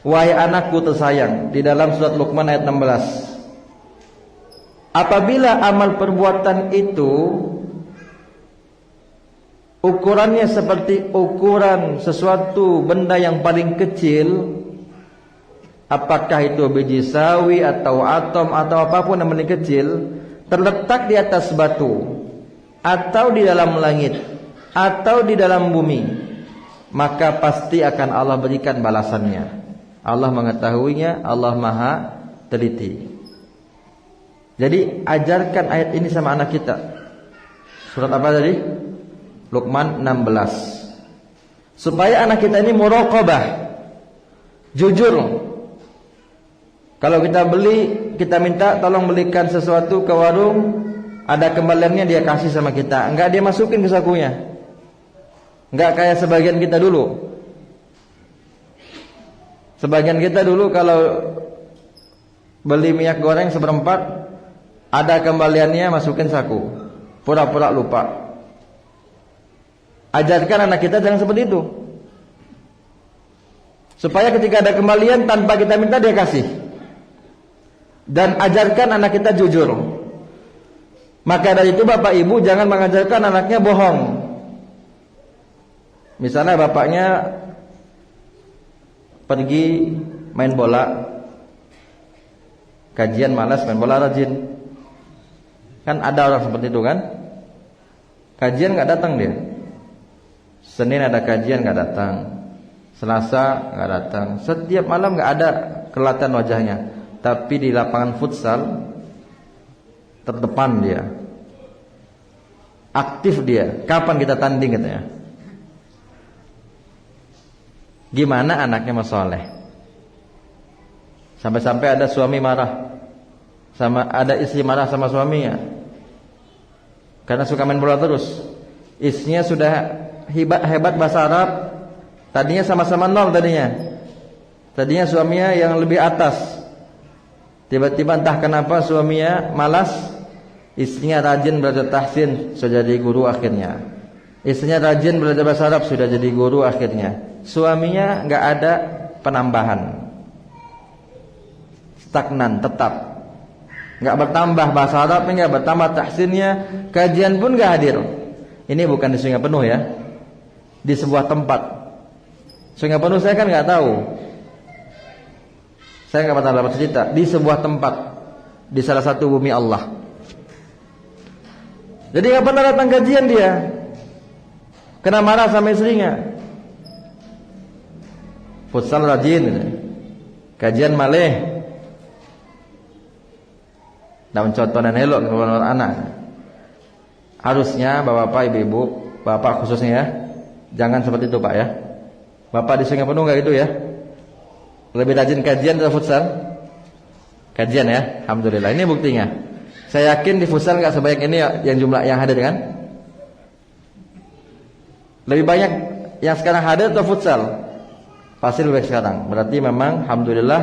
Wahai anakku tersayang, di dalam surat Luqman ayat 16. Apabila amal perbuatan itu ukurannya seperti ukuran sesuatu benda yang paling kecil, apakah itu biji sawi atau atom atau apapun yang paling kecil, terletak di atas batu atau di dalam langit atau di dalam bumi, maka pasti akan Allah berikan balasannya. Allah mengetahuinya, Allah Maha teliti. Jadi ajarkan ayat ini sama anak kita. Surat apa tadi? Luqman 16. Supaya anak kita ini muraqabah, jujur. Kalau kita beli, kita minta tolong belikan sesuatu ke warung, ada kembaliannya dia kasih sama kita, enggak dia masukin ke sakunya. Enggak kayak sebagian kita dulu. Sebagian kita dulu kalau beli minyak goreng seperempat, ada kembaliannya masukin saku, pura-pura lupa. Ajarkan anak kita jangan seperti itu, supaya ketika ada kembalian tanpa kita minta dia kasih. Dan ajarkan anak kita jujur. Maka dari itu bapak ibu jangan mengajarkan anaknya bohong. Misalnya bapaknya pergi main bola, kajian malas, main bola rajin. Kan ada orang seperti itu kan? Kajian gak datang dia. Senin ada kajian gak datang, Selasa gak datang, setiap malam gak ada kelihatan wajahnya. Tapi di lapangan futsal terdepan dia, aktif dia. Kapan kita tanding katanya? Gimana anaknya masoleh? Sampai-sampai ada suami marah sama, ada istri marah sama suaminya karena suka main bola terus. Istrinya sudah hebat bahasa Arab, tadinya sama-sama nol tadinya suaminya yang lebih atas. Tiba-tiba entah kenapa suaminya malas, istrinya rajin belajar tahsin, sudah jadi guru akhirnya. Istrinya rajin belajar bahasa Arab, sudah jadi guru akhirnya. Suaminya nggak ada penambahan, stagnan tetap. nggak bertambah bahasa Arabnya, nggak bertambah tahsinnya, kajian pun nggak hadir. Ini bukan di Sungai Penuh ya, di sebuah tempat. Sungai Penuh saya kan nggak tahu, saya nggak pernah dapat cerita. Di sebuah tempat, di salah satu bumi Allah. Jadi nggak pernah datang kajian dia, kena marah sama istrinya. Futsal rajin, kajian maleh. Dan contohnya elok kepada anak. Harusnya bapak-bapak, ibu-ibu, bapak khususnya ya, jangan seperti itu Pak ya. Bapak di Sungai Penuh nggak gitu ya. Lebih rajin kajian atau futsal? Kajian ya, alhamdulillah. Ini buktinya. Saya yakin di futsal nggak sebanyak ini yang jumlah yang hadir kan? Lebih banyak yang sekarang hadir atau futsal? Pasti lebih baik sekarang. Berarti memang alhamdulillah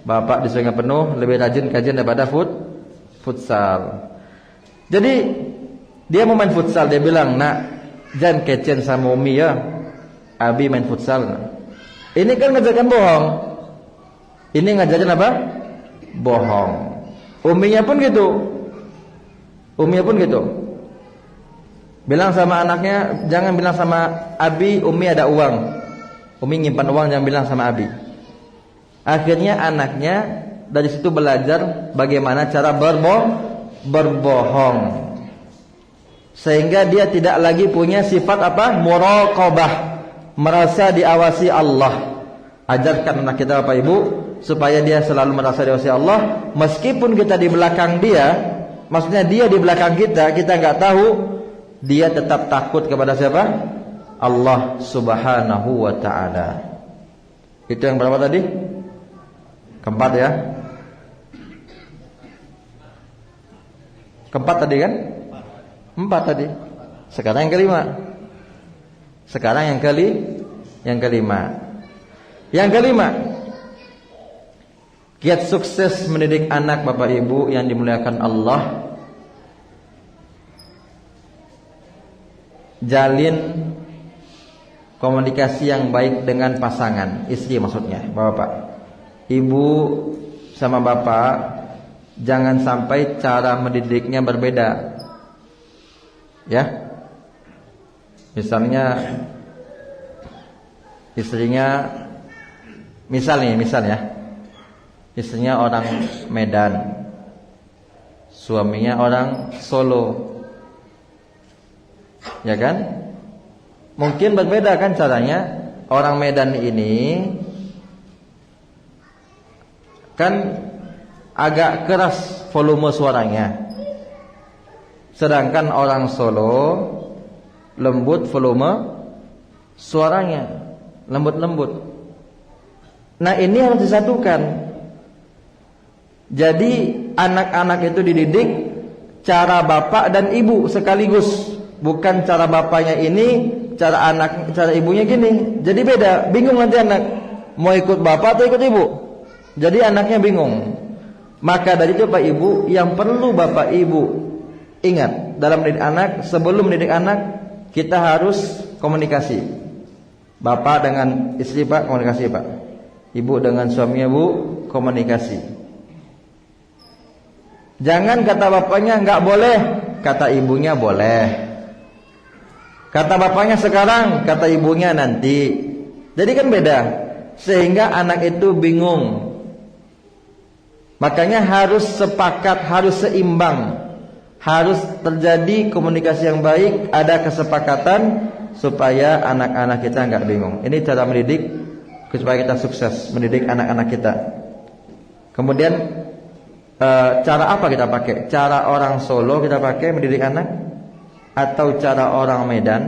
bapak di Sungai Penuh lebih rajin kajian daripada futsal. Jadi dia mau main futsal, dia bilang, "Nak, jangan kecen sama Umi ya. Abi main futsal." Ini kan ngajarkan bohong. Ini ngajarkan apa? Bohong. Uminya pun gitu. Bilang sama anaknya, jangan bilang sama Abi, Umi ada uang. Umi nyimpan uang, jangan bilang sama Abi. Akhirnya anaknya dari situ belajar bagaimana cara berbohong. Sehingga dia tidak lagi punya sifat apa? Muraqabah, merasa diawasi Allah. Ajarkan anak kita Bapak Ibu supaya dia selalu merasa diawasi Allah, meskipun kita di belakang dia, maksudnya dia di belakang kita nggak tahu, dia tetap takut kepada siapa? Allah Subhanahu wa ta'ala. Itu yang berapa tadi? Keempat ya. Keempat tadi kan? 4 tadi. Sekarang yang kelima. Yang kelima. Kiat sukses mendidik anak Bapak Ibu yang dimuliakan Allah. Jalin komunikasi yang baik dengan pasangan, istri maksudnya, Bapak. Ibu sama bapak jangan sampai cara mendidiknya berbeda. Ya. Misalnya istrinya misalnya istrinya orang Medan, suaminya orang Solo. Ya kan? Mungkin berbeda kan caranya. Orang Medan ini kan agak keras volume suaranya, sedangkan orang Solo lembut volume suaranya, lembut-lembut. Nah ini harus disatukan. Jadi anak-anak itu dididik cara bapak dan ibu sekaligus, bukan cara bapaknya ini, cara ibunya gini. Jadi beda, bingung nanti anak mau ikut bapak atau ikut ibu. Jadi anaknya bingung. Maka dari itu Pak Ibu, yang perlu Bapak Ibu ingat dalam mendidik anak, sebelum mendidik anak kita harus komunikasi. Bapak dengan istri Pak, komunikasi Pak. Ibu dengan suaminya Bu, komunikasi. Jangan kata bapaknya enggak boleh, kata ibunya boleh. Kata bapaknya sekarang, kata ibunya nanti. Jadi kan beda. Sehingga anak itu bingung. Makanya harus sepakat, harus seimbang, harus terjadi komunikasi yang baik, ada kesepakatan supaya anak-anak kita enggak bingung. Ini cara mendidik supaya kita sukses mendidik anak-anak kita. Kemudian cara apa kita pakai? Cara orang Solo kita pakai mendidik anak, atau cara orang Medan,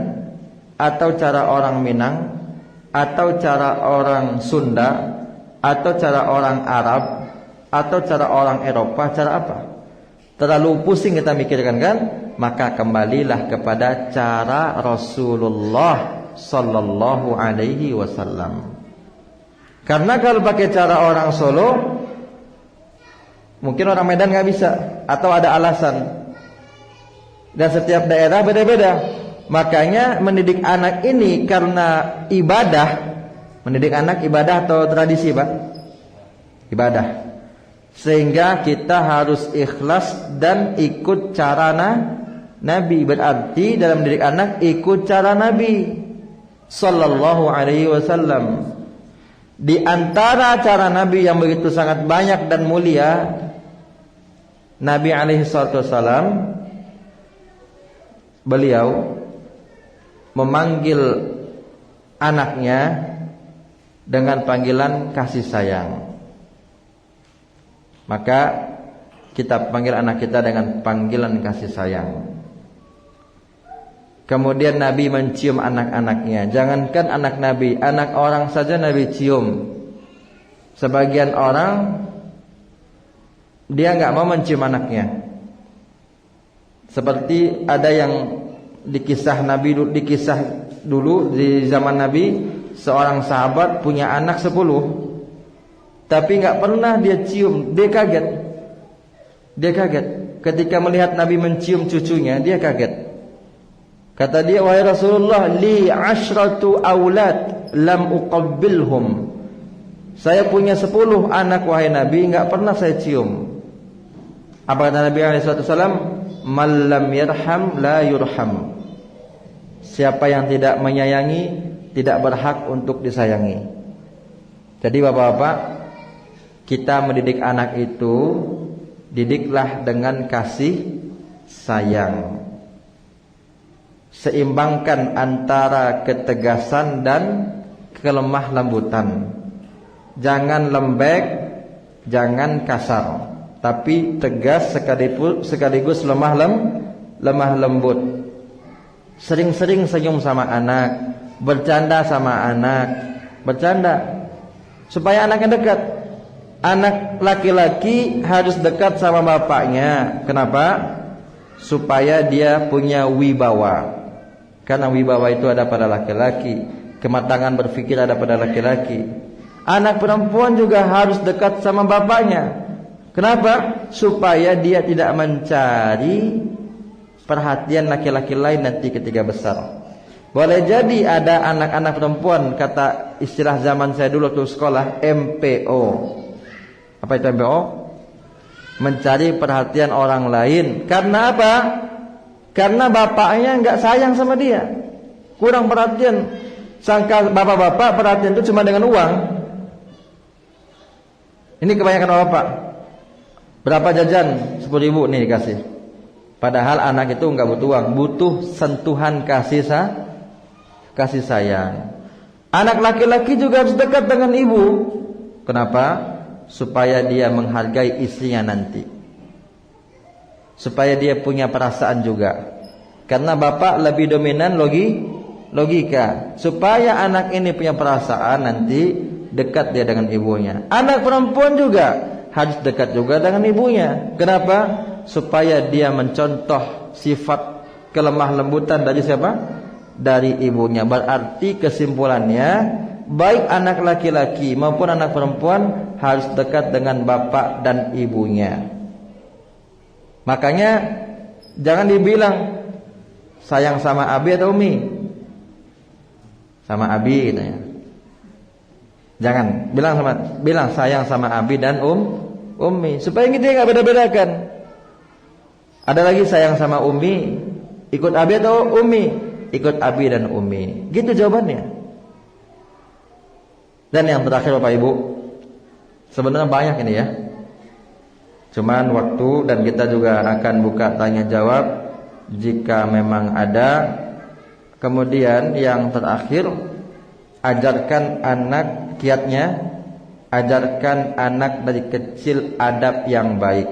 atau cara orang Minang, atau cara orang Sunda, atau cara orang Arab, atau cara orang Eropa, cara apa? Terlalu pusing kita mikirkan kan? Maka kembalilah kepada cara Rasulullah sallallahu alaihi wasallam. Karena kalau pakai cara orang Solo, mungkin orang Medan nggak bisa, atau ada alasan. Dan setiap daerah beda-beda. Makanya mendidik anak ini karena ibadah. Mendidik anak ibadah atau tradisi Pak? Ibadah. Sehingga kita harus ikhlas dan ikut cara Nabi. Berarti dalam didik anak ikut cara Nabi sallallahu alaihi wasallam. Di antara cara Nabi yang begitu sangat banyak dan mulia, Nabi alaihi salatu wasallam beliau memanggil anaknya dengan panggilan kasih sayang. Maka kita panggil anak kita dengan panggilan kasih sayang. Kemudian Nabi mencium anak-anaknya. Jangankan anak Nabi, anak orang saja Nabi cium. Sebagian orang dia enggak mau mencium anaknya. Seperti ada yang dikisah dulu di zaman Nabi, seorang sahabat punya anak 10. Tapi enggak pernah dia cium. Dia kaget ketika melihat Nabi mencium cucunya. Dia kaget. Kata dia, wahai Rasulullah, li 'ashratu aulad lam uqabbilhum. Saya punya 10 anak wahai Nabi, enggak pernah saya cium. Apa kata Nabi SAW? Man lam yarham la yurham. Siapa yang tidak menyayangi tidak berhak untuk disayangi. Jadi bapak-bapak, kita mendidik anak itu, didiklah dengan kasih sayang. Seimbangkan antara ketegasan dan kelemah lembutan. Jangan lembek, jangan kasar, tapi tegas sekaligus lemah lembut. Sering-sering senyum sama anak, bercanda sama anak, supaya anaknya dekat. Anak laki-laki harus dekat sama bapaknya. Kenapa? Supaya dia punya wibawa. Karena wibawa itu ada pada laki-laki, kematangan berpikir ada pada laki-laki. Anak perempuan juga harus dekat sama bapaknya. Kenapa? Supaya dia tidak mencari perhatian laki-laki lain nanti ketika besar. Boleh jadi ada anak-anak perempuan, kata istilah zaman saya dulu waktu sekolah, MPO. Apa itu MPO? Mencari perhatian orang lain. Karena apa? Karena bapaknya enggak sayang sama dia, kurang perhatian. Sangka bapak-bapak perhatian itu cuma dengan uang. Ini kebanyakan bapak. Berapa jajan? 10.000 nih dikasih. Padahal anak itu enggak butuh uang, butuh sentuhan kasih sayang. Anak laki-laki juga harus dekat dengan ibu. Kenapa? Supaya dia menghargai istrinya nanti, supaya dia punya perasaan juga. Karena bapak lebih dominan logika. Supaya anak ini punya perasaan, nanti dekat dia dengan ibunya. Anak perempuan juga harus dekat juga dengan ibunya. Kenapa? Supaya dia mencontoh sifat kelemah lembutan dari siapa? Dari ibunya. Berarti kesimpulannya, baik anak laki-laki maupun anak perempuan harus dekat dengan bapak dan ibunya. Makanya jangan dibilang sayang sama Abi atau Umi. Sama Abi katanya. Jangan bilang sayang sama Abi dan Umi, supaya kita enggak beda-bedakan. Ada lagi sayang sama Umi, ikut Abi atau Umi? Ikut Abi dan Umi. Gitu jawabannya. Dan yang terakhir Bapak Ibu, sebenarnya banyak ini ya. Cuman waktu, dan kita juga akan buka tanya jawab jika memang ada. Kemudian yang terakhir, ajarkan anak kiatnya, ajarkan anak dari kecil adab yang baik.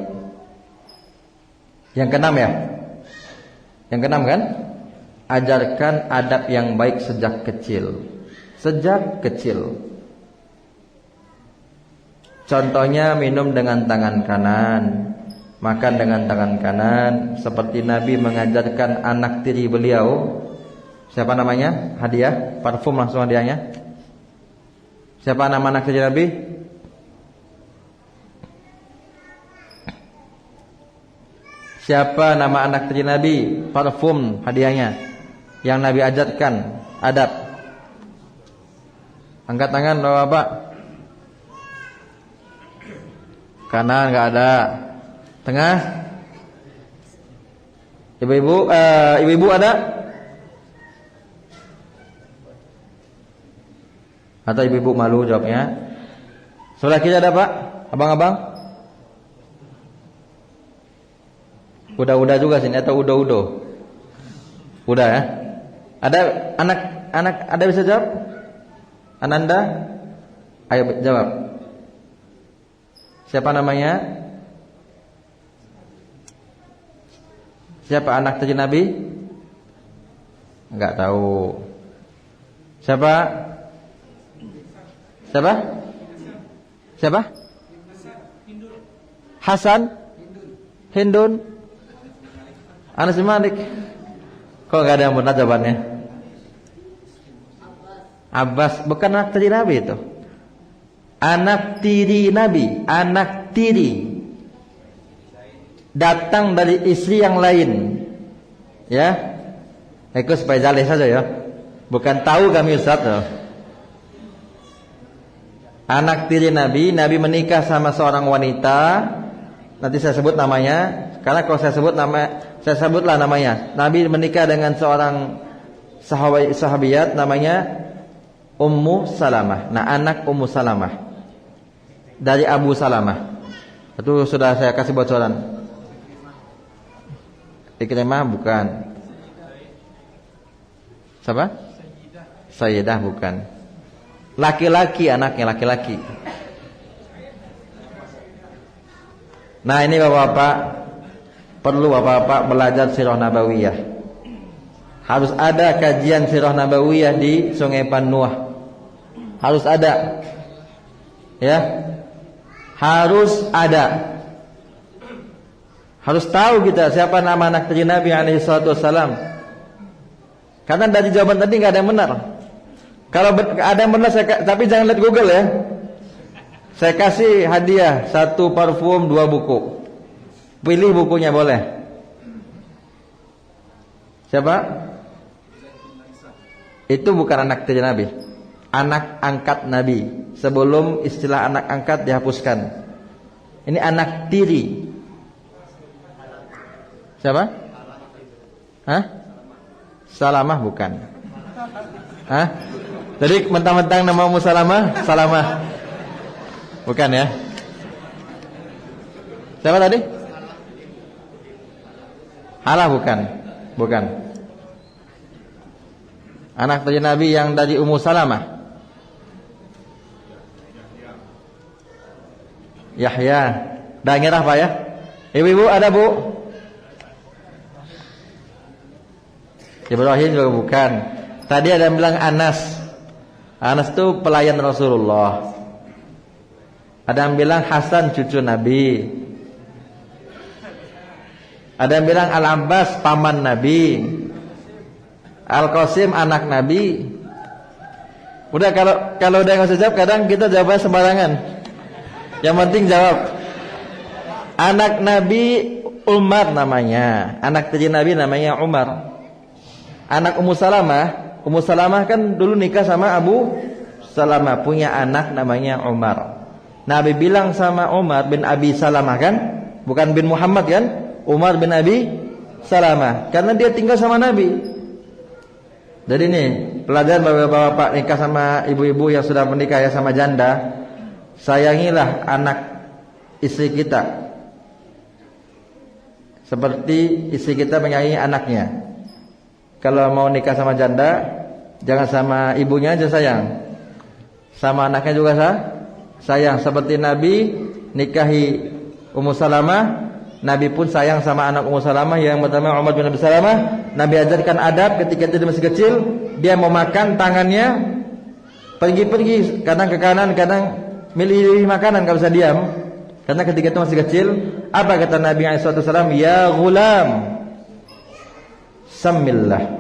Yang keenam ya? Yang keenam kan? Ajarkan adab yang baik sejak kecil. Sejak kecil. Contohnya minum dengan tangan kanan, makan dengan tangan kanan, seperti Nabi mengajarkan anak tiri beliau. Siapa namanya? Hadiah, parfum langsung hadiahnya. Siapa nama anak tiri Nabi? Siapa nama anak tiri Nabi? Parfum hadiahnya yang Nabi ajarkan adab. Angkat tangan Bapak. Kanan nggak ada. Tengah. Ibu-ibu ada? Atau ibu-ibu malu jawabnya? Sebelah kiri ada Pak? Abang-abang? Udah juga sini atau udah? Udah ya? Ada anak ada bisa jawab? Ananda? Ayo jawab. Siapa namanya? Siapa anak cucu Nabi? Enggak tahu. Siapa? Hasan? Hindun? Anas bin Malik? Kok enggak ada yang benar jawabannya? Abbas, bukan anak tiri Nabi itu. Anak tiri Nabi, anak tiri. Datang dari istri yang lain. Ya. Itu supaya jaleh saja ya. Bukan tahu kami Ustaz loh. Anak tiri Nabi, Nabi menikah sama seorang wanita. Nanti saya sebut namanya, karena kalau saya sebutlah namanya. Nabi menikah dengan seorang sahabiat namanya Ummu Salamah. Nah, anak Ummu Salamah dari Abu Salamah. Itu sudah saya kasih bocoran. Ikrimah bukan. Siapa? Sayyidah bukan. Laki-laki, anaknya laki-laki. Nah, ini Bapak-bapak, perlu Bapak-bapak belajar sirah nabawiyah. Harus ada kajian sirah nabawiyah di Sungai Panuah. Harus ada. Ya. Harus ada. Harus tahu kita siapa nama anak cucu Nabi alaihi salatu wasalam. Karena dari jawaban tadi enggak ada yang benar. Kalau ada yang benar tapi jangan lihat Google ya. Saya kasih hadiah 1 parfum 2 buku. Pilih bukunya boleh. Siapa? Itu bukan anak cucu Nabi. Anak angkat Nabi. Sebelum istilah anak angkat dihapuskan. Ini anak tiri. Siapa? Hah? Salamah bukan. Hah? Jadi mentang-mentang nama Ummu Salamah, Salamah. Bukan ya? Siapa tadi? Halah bukan. Bukan. Anak cucu Nabi yang dari Ummu Salamah. Yahya. Dah ngerah Pak ya? Ibu-ibu ada Bu? Ibrahim juga bukan. Tadi ada yang bilang Anas. Anas itu pelayan Rasulullah. Ada yang bilang Hasan cucu Nabi. Ada yang bilang Al-Abbas paman Nabi. Al-Qasim anak Nabi. Udah kalau udah nggak usah jawab, kadang kita jawabnya sembarangan. Yang penting jawab. Anak Nabi Umar namanya. Anak cucu Nabi namanya Umar. Anak Ummu Salamah kan dulu nikah sama Abu Salamah, punya anak namanya Umar. Nabi bilang sama Umar bin Abi Salamah kan, bukan bin Muhammad kan, Umar bin Abi Salamah, karena dia tinggal sama Nabi. Jadi nih pelajaran bapak-bapak nikah sama ibu-ibu yang sudah menikah ya sama janda, sayangilah anak istri kita seperti istri kita menyayangi anaknya. Kalau mau nikah sama janda, jangan sama ibunya aja sayang, sama anaknya juga sayang. Seperti Nabi nikahi Ummu Salamah, Nabi pun sayang sama anak Ummu Salamah yang pertama Umar bin Abi Salamah. Nabi ajarkan adab ketika dia masih kecil. Dia mau makan, tangannya pergi-pergi, kadang ke kanan, kadang milih makanan, gak bisa diam. Karena ketika itu masih kecil, apa kata Nabi SAW? Ya ghulam, Samillah,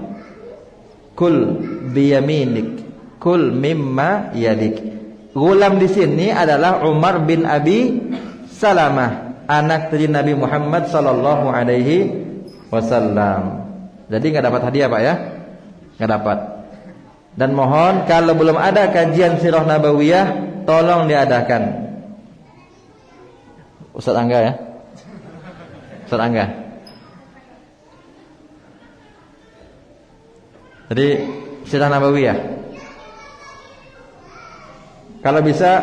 kul biyaminik, kul mimma yadik. Ghulam di sini adalah Umar bin Abi Salamah, anak dari Nabi Muhammad sallallahu alaihi wasallam. Jadi enggak dapat hadiah Pak ya? Enggak dapat. Dan mohon kalau belum ada kajian sirah nabawiyah, tolong diadakan. Ustaz Angga ya. Ustaz Angga. Jadi Sirah Nabawiyah. Kalau bisa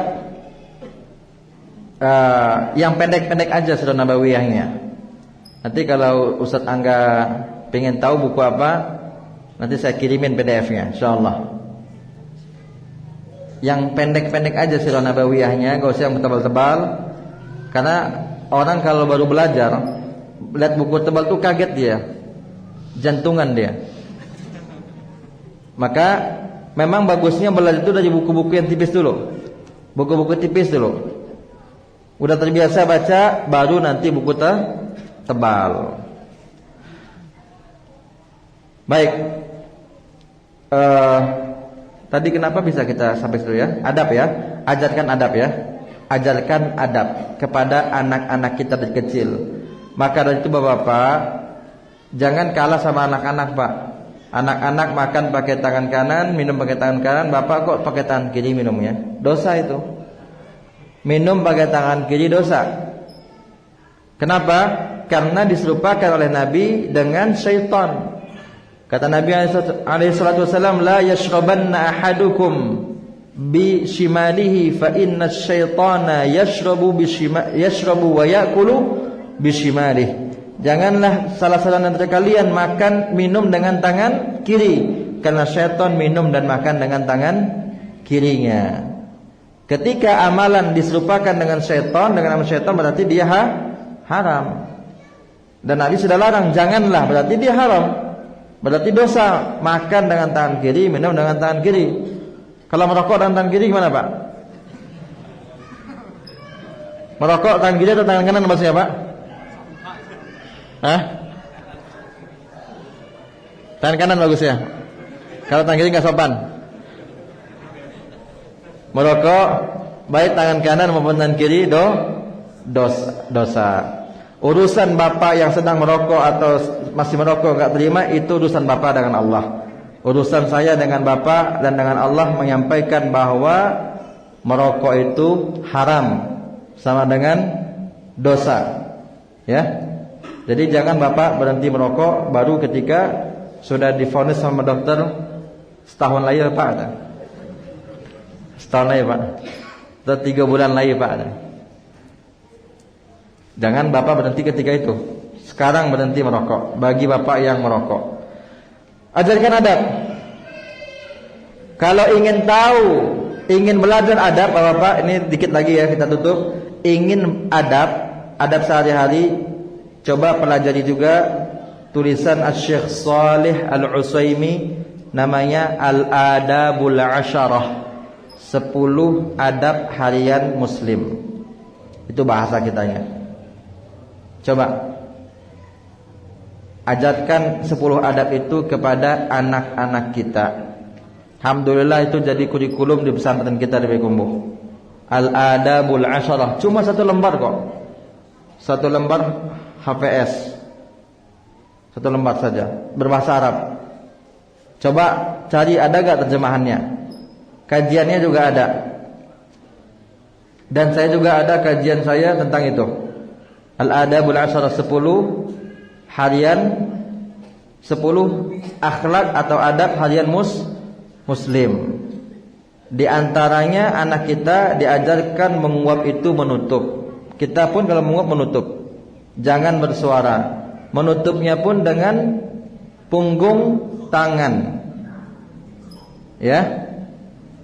yang pendek-pendek aja Sirah Nabawiyahnya. Nanti kalau Ustaz Angga pengen tahu buku apa, nanti saya kirimin PDF-nya insyaallah. Yang pendek-pendek aja Sirah Nabawiyahnya, gak usah yang tebal-tebal. Karena orang kalau baru belajar lihat buku tebal tuh kaget dia, jantungan dia. Maka memang bagusnya belajar itu dari buku-buku yang tipis dulu. Buku-buku tipis dulu. Udah terbiasa baca, baru nanti buku tebal. Baik. Tadi kenapa bisa kita sampai situ ya? Adab ya. Ajarkan adab ya. Ajarkan adab kepada anak-anak kita dari kecil. Maka dari itu Bapak-bapak, jangan kalah sama anak-anak, Pak. Anak-anak makan pakai tangan kanan, minum pakai tangan kanan, Bapak kok pakai tangan kiri minumnya? Dosa itu. Minum pakai tangan kiri dosa. Kenapa? Karena diserupakan oleh Nabi dengan syaitan. Kata Nabi alaihi salatu wasallam, la yashrabanna ahadukum bi shimalihi fa inna asyaitana yashrabu wa ya'kulu bi shimalihi. Janganlah salah seorang dari kalian makan minum dengan tangan kiri, karena syaitan minum dan makan dengan tangan kirinya. Ketika amalan diserupakan dengan syaitan, dengan amal syaitan, berarti dia haram. Dan Nabi sudah larang, janganlah, berarti dia haram. Berarti dosa. Makan dengan tangan kiri, minum dengan tangan kiri. Kalau merokok dengan tangan kiri gimana Pak? Merokok tangan kiri atau tangan kanan maksudnya Pak? Hah? Tangan kanan bagus ya. Kalau tangan kiri nggak sopan. Merokok baik tangan kanan maupun tangan kiri dosa. Urusan bapak yang sedang merokok atau masih merokok nggak terima, itu urusan bapak dengan Allah. Urusan saya dengan bapak dan dengan Allah menyampaikan bahwa merokok itu haram, sama dengan dosa. Ya. Jadi jangan bapak berhenti merokok baru ketika sudah divonis sama dokter setahun lagi Pak. Setahun lagi Pak. Atau 3 bulan lagi Pak. Jangan bapak berhenti ketika itu. Sekarang berhenti merokok. Bagi bapak yang merokok, ajarkan adab. Kalau ingin tahu, ingin belajar adab bapak, ini dikit lagi ya kita tutup. Ingin adab sehari-hari, coba pelajari juga tulisan Asy-Syaikh Shalih Al-Utsaimin, namanya Al-Adabul Asyarah, 10 adab harian muslim. Itu bahasa kitanya. Coba ajarkan 10 adab itu kepada anak-anak kita. Alhamdulillah itu jadi kurikulum di pesantren kita di Bekumbu. Al-Adabul Asyarah, cuma 1 lembar kok. 1 lembar HVS, 1 lembar saja, berbahasa Arab. Coba cari, ada gak terjemahannya? Kajiannya juga ada. Dan saya juga ada kajian saya tentang itu. Al-Adabul Asyarah, 10 harian, 10 akhlak atau adab harian muslim. Di antaranya anak kita diajarkan menguap itu menutup. Kita pun kalau menguap menutup, jangan bersuara. Menutupnya pun dengan punggung tangan. Ya.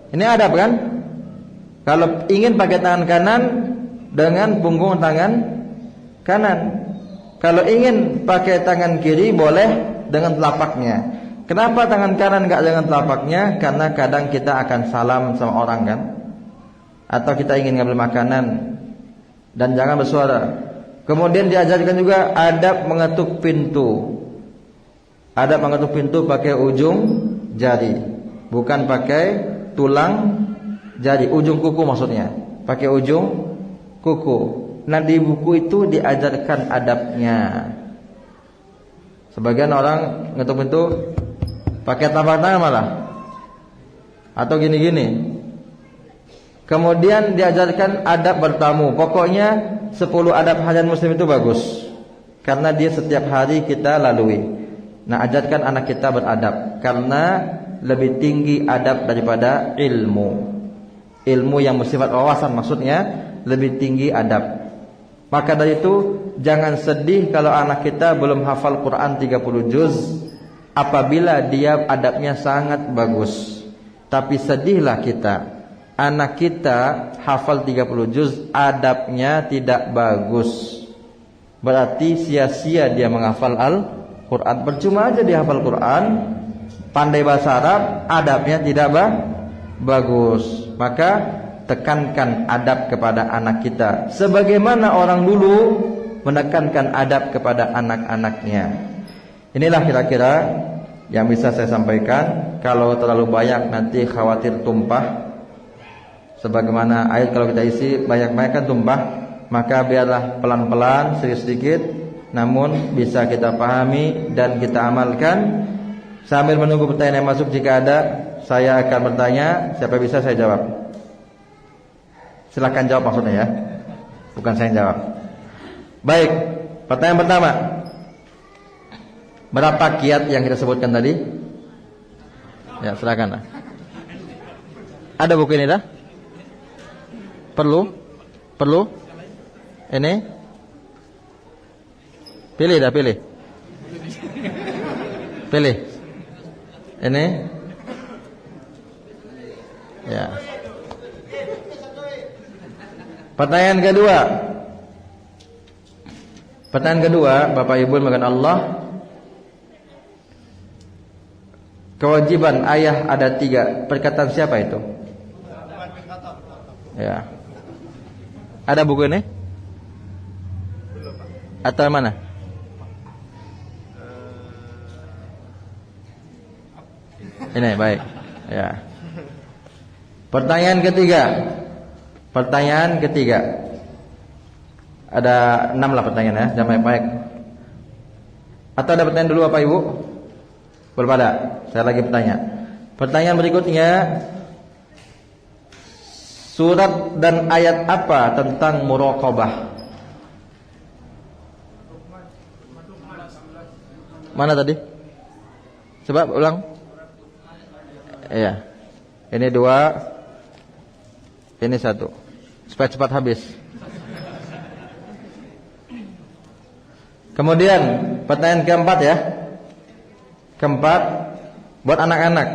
Ini adab kan? Kalau ingin pakai tangan kanan, dengan punggung tangan kanan. Kalau ingin pakai tangan kiri, boleh dengan telapaknya. Kenapa tangan kanan enggak dengan telapaknya? Karena kadang kita akan salam sama orang kan, atau kita ingin ngambil makanan, dan jangan bersuara. Kemudian diajarkan juga adab mengetuk pintu. Adab mengetuk pintu pakai ujung jari, bukan pakai tulang jari, ujung kuku maksudnya, pakai ujung kuku. Nah di buku itu diajarkan adabnya. Sebagian orang ngetuk pintu pakai telapak tangan malah, atau gini-gini. Kemudian diajarkan adab bertamu. Pokoknya 10 adab hajat muslim itu bagus, karena dia setiap hari kita lalui. Nah, ajarkan anak kita beradab, karena lebih tinggi adab daripada ilmu. Ilmu yang bersifat wawasan maksudnya, lebih tinggi adab. Maka dari itu jangan sedih kalau anak kita belum hafal Quran 30 juz apabila dia adabnya sangat bagus. Tapi sedihlah kita, anak kita hafal 30 juz adabnya tidak bagus. Berarti sia-sia dia menghafal Al-Quran. Percuma aja dia hafal Quran, pandai bahasa Arab, adabnya tidak bagus. Maka tekankan adab kepada anak kita, sebagaimana orang dulu menekankan adab kepada anak-anaknya. Inilah kira-kira yang bisa saya sampaikan. Kalau terlalu banyak nanti khawatir tumpah. Sebagaimana air kalau kita isi banyak-banyak kan tumpah. Maka biarlah pelan-pelan, sedikit-sedikit, namun bisa kita pahami dan kita amalkan. Sambil menunggu pertanyaan yang masuk, jika ada saya akan bertanya, siapa bisa saya jawab. Silakan jawab maksudnya ya, bukan saya jawab. Baik, pertanyaan pertama. Berapa kiat yang kita sebutkan tadi? Ya, silakan. Ada buku ini dah? Perlu? Ini? Pilih. Ini? Ya. Pertanyaan kedua, Bapak Ibu makan Allah. Kewajiban ayah ada 3. Perkataan siapa itu? Ya. Ada buku ini? Atau mana? Ini baik. Ya. Pertanyaan ketiga. Ada 6 lah pertanyaan ya, jangan baik. Atau ada pertanyaan dulu Bapak Ibu? Belum ada. Saya lagi bertanya. Pertanyaan berikutnya, surat dan ayat apa tentang muraqabah? Mana tadi? Coba ulang. Iya. Ini 2. Ini 1. Supaya cepat habis. Kemudian pertanyaan keempat ya. Keempat buat anak-anak.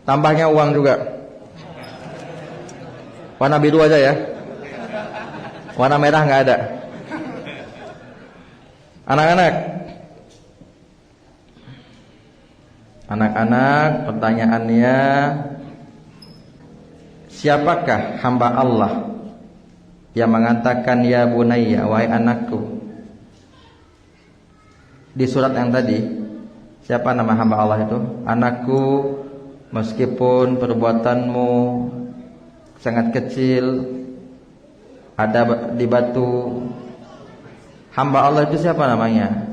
Tambahnya uang juga. Warna biru aja ya. Warna merah nggak ada. Anak-anak, pertanyaannya, siapakah hamba Allah yang mengatakan ya bunayya, wahai anakku? Di surat yang tadi, siapa nama hamba Allah itu? Anakku, meskipun perbuatanmu sangat kecil, ada di batu. Hamba Allah itu siapa namanya?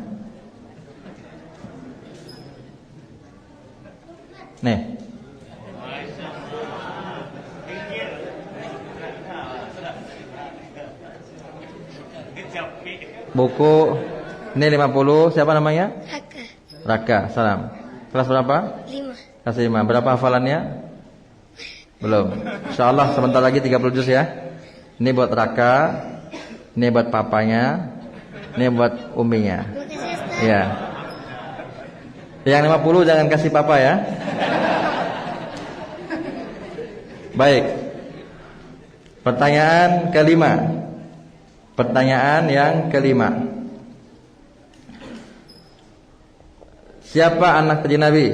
Nih. Buku ini 50, siapa namanya? Raka, salam. Kelas berapa? 5. Kelas 5. Berapa hafalannya? Belum. Insyaallah sebentar lagi 30 juz ya. Ini buat Raka, ini buat papanya, ini buat uminya. Iya. Yang 50 jangan kasih papa ya. Baik. Pertanyaan yang kelima. Siapa anak tadi Nabi?